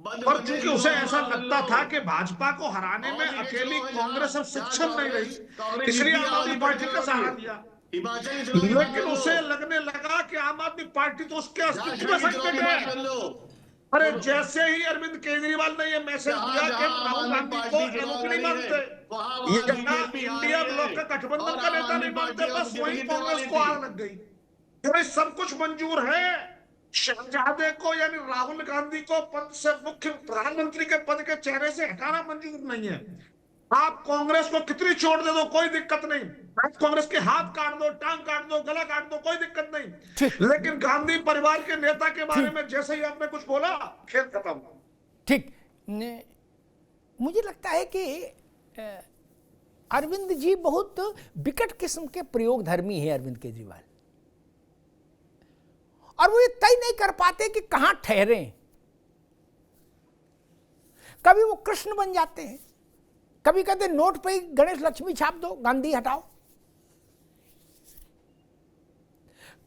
और क्योंकि उसे ऐसा लगता था कि भाजपा को हराने में अकेली कांग्रेस अब सक्षम नहीं रही, इसलिए आम आदमी पार्टी का सहारा दिया। लेकिन उसे लगने लगा कि आम आदमी पार्टी तो उसके अस्तित्व में संकट है। अरे जैसे ही अरविंद केजरीवाल ने यह मैसेज दिया कि राहुल गांधी को प्रमुख नहीं मानते, ये इंडिया ब्लॉक का गठबंधन का नेता नहीं मानते, बस वही कांग्रेस को आग लग गई। तो सब कुछ मंजूर है, शहजादे को यानी राहुल गांधी को पद से, मुख्य प्रधानमंत्री के पद के चेहरे से हटाना मंजूर नहीं है। आप कांग्रेस को कितनी चोट दे दो कोई दिक्कत नहीं, आप कांग्रेस के हाथ काट दो, टांग काट दो, गला काट दो, कोई दिक्कत नहीं। लेकिन गांधी परिवार के नेता के बारे में जैसे ही आपने कुछ बोला, खेल खत्म। ठीक, मुझे लगता है कि अरविंद जी बहुत विकट किस्म के प्रयोगधर्मी है, अरविंद केजरीवाल, और वो ये तय नहीं कर पाते कि कहां ठहरे। कभी वो कृष्ण बन जाते हैं, कभी कहते नोट पे ही गणेश लक्ष्मी छाप दो, गांधी हटाओ।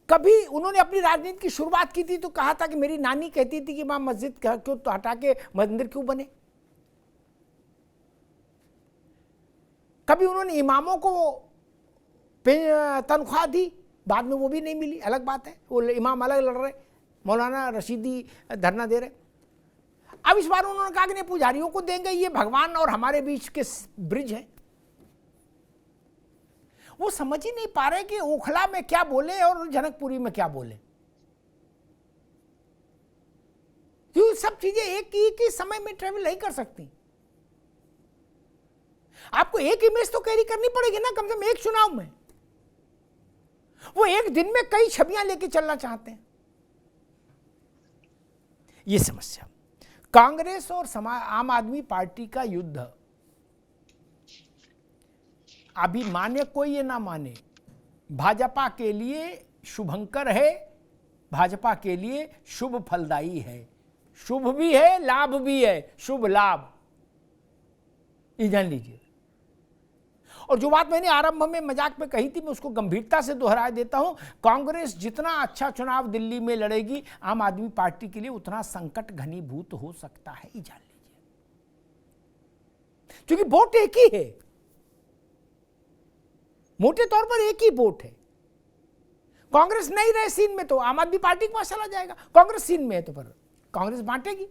कभी उन्होंने अपनी राजनीति की शुरुआत की थी तो कहा था कि मेरी नानी कहती थी कि मां मस्जिद क्यों तो हटा के मंदिर क्यों बने। कभी उन्होंने इमामों को तनख्वाह दी, बाद में वो भी नहीं मिली, अलग बात है, वो इमाम अलग लड़ रहे, मौलाना रशीदी धरना दे रहे। अब इस बार उन्होंने कहा कि नहीं पुजारियों को देंगे, ये भगवान और हमारे बीच के ब्रिज है। वो समझ ही नहीं पा रहे कि ओखला में क्या बोले और जनकपुरी में क्या बोले, क्योंकि सब चीजें एक ही समय में ट्रेवल नहीं कर सकती। आपको एक इमेज तो कैरी करनी पड़ेगी ना, कम से कम एक चुनाव में। वो एक दिन में कई छवियां लेके चलना चाहते हैं, ये समस्या। कांग्रेस और आम आदमी पार्टी का युद्ध, अभी माने कोई ये ना माने, भाजपा के लिए शुभंकर है, भाजपा के लिए शुभ फलदायी है। शुभ भी है, लाभ भी है, शुभ लाभ, ये जान लीजिए। और जो बात मैंने आरंभ में मजाक में कही थी, मैं उसको गंभीरता से दोहरा देता हूं। कांग्रेस जितना अच्छा चुनाव दिल्ली में लड़ेगी, आम आदमी पार्टी के लिए उतना संकट घनीभूत हो सकता है, ये जान लीजिए, क्योंकि वोट एक ही है, मोटे तौर पर एक ही वोट है। कांग्रेस नहीं रहे सीन में तो आम आदमी पार्टी के पास चला जाएगा, कांग्रेस सीन में है तो पर कांग्रेस बांटेगी।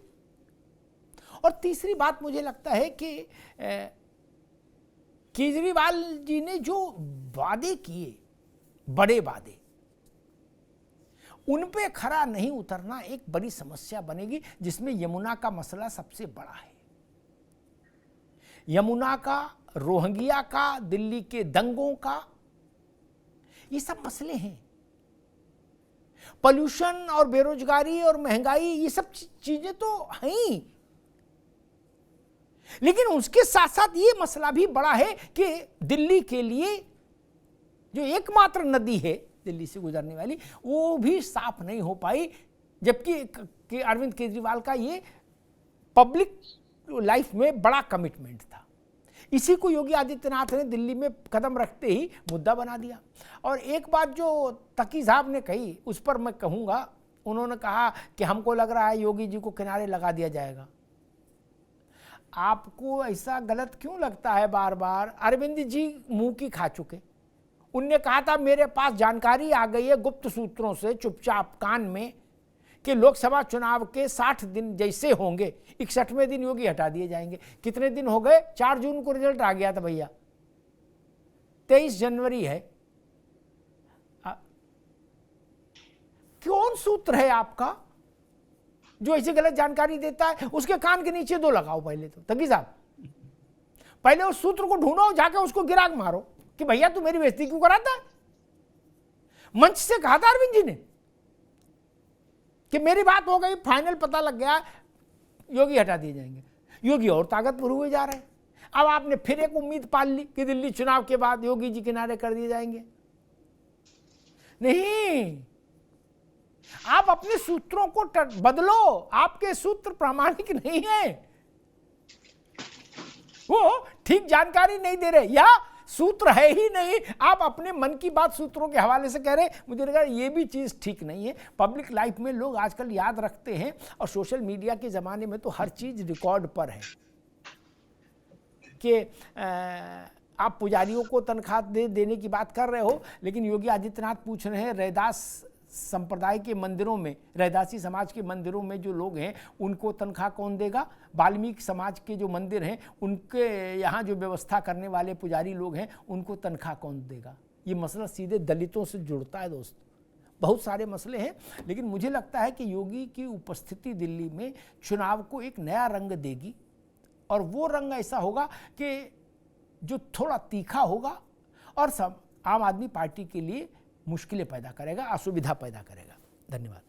और तीसरी बात मुझे लगता है कि केजरीवाल जी ने जो वादे किए, बड़े वादे, उन पे खरा नहीं उतरना एक बड़ी समस्या बनेगी, जिसमें यमुना का मसला सबसे बड़ा है। यमुना का, रोहंगिया का, दिल्ली के दंगों का, ये सब मसले हैं। पोल्यूशन और बेरोजगारी और महंगाई, ये सब चीजें तो हैं ही, लेकिन उसके साथ साथ ये मसला भी बड़ा है कि दिल्ली के लिए जो एकमात्र नदी है दिल्ली से गुजरने वाली, वो भी साफ नहीं हो पाई, जबकि अरविंद केजरीवाल का ये पब्लिक लाइफ में बड़ा कमिटमेंट था। इसी को योगी आदित्यनाथ ने दिल्ली में कदम रखते ही मुद्दा बना दिया। और एक बात जो तकी साहब ने कही, उस पर मैं कहूँगा, उन्होंने कहा कि हमको लग रहा है योगी जी को किनारे लगा दिया जाएगा। आपको ऐसा गलत क्यों लगता है बार बार? अरविंद जी मुंह की खा चुके, उनने कहा था मेरे पास जानकारी आ गई है गुप्त सूत्रों से, चुपचाप कान में, कि लोकसभा चुनाव के 60 दिन जैसे होंगे, 61वें दिन योगी हटा दिए जाएंगे। कितने दिन हो गए? 4 जून को रिजल्ट आ गया था भैया, 23 जनवरी है। कौन सूत्र है आपका जो ऐसे गलत जानकारी देता है? उसके कान के नीचे 2 लगाओ पहले तो, तकी साहब, पहले उस सूत्र को ढूंढो, जाके उसको गिराक मारो कि भैया तू मेरी बेइज्जती क्यों कराता है। मंच से कहा था अरविंद जी ने कि मेरी बात हो गई, फाइनल पता लग गया, योगी हटा दिए जाएंगे। योगी और ताकतवर हुए जा रहे हैं। अब आपने फिर एक उम्मीद पाल ली कि दिल्ली चुनाव के बाद योगी जी किनारे कर दिए जाएंगे। नहीं, आप अपने सूत्रों को बदलो, आपके सूत्र प्रामाणिक नहीं है, वो ठीक जानकारी नहीं दे रहे, या सूत्र है ही नहीं, आप अपने मन की बात सूत्रों के हवाले से कह रहे। मुझे लगा ये भी चीज़ ठीक नहीं है। पब्लिक लाइफ में लोग आजकल याद रखते हैं, और सोशल मीडिया के ज़माने में तो हर चीज़ रिकॉर्ड पर है कि आप पुजारियों को तनख्वाह देने की बात कर रहे हो, लेकिन योगी आदित्यनाथ पूछ रहे हैं रैदास संप्रदाय के मंदिरों में, रैदासी समाज के मंदिरों में जो लोग हैं उनको तनख्वाह कौन देगा? वाल्मीकि समाज के जो मंदिर हैं उनके यहाँ जो व्यवस्था करने वाले पुजारी लोग हैं उनको तनख्वाह कौन देगा? ये मसला सीधे दलितों से जुड़ता है दोस्त। बहुत सारे मसले हैं, लेकिन मुझे लगता है कि योगी की उपस्थिति दिल्ली में चुनाव को एक नया रंग देगी, और वो रंग ऐसा होगा कि जो थोड़ा तीखा होगा और सब आम आदमी पार्टी के लिए मुश्किलें पैदा करेगा, असुविधा पैदा करेगा। धन्यवाद।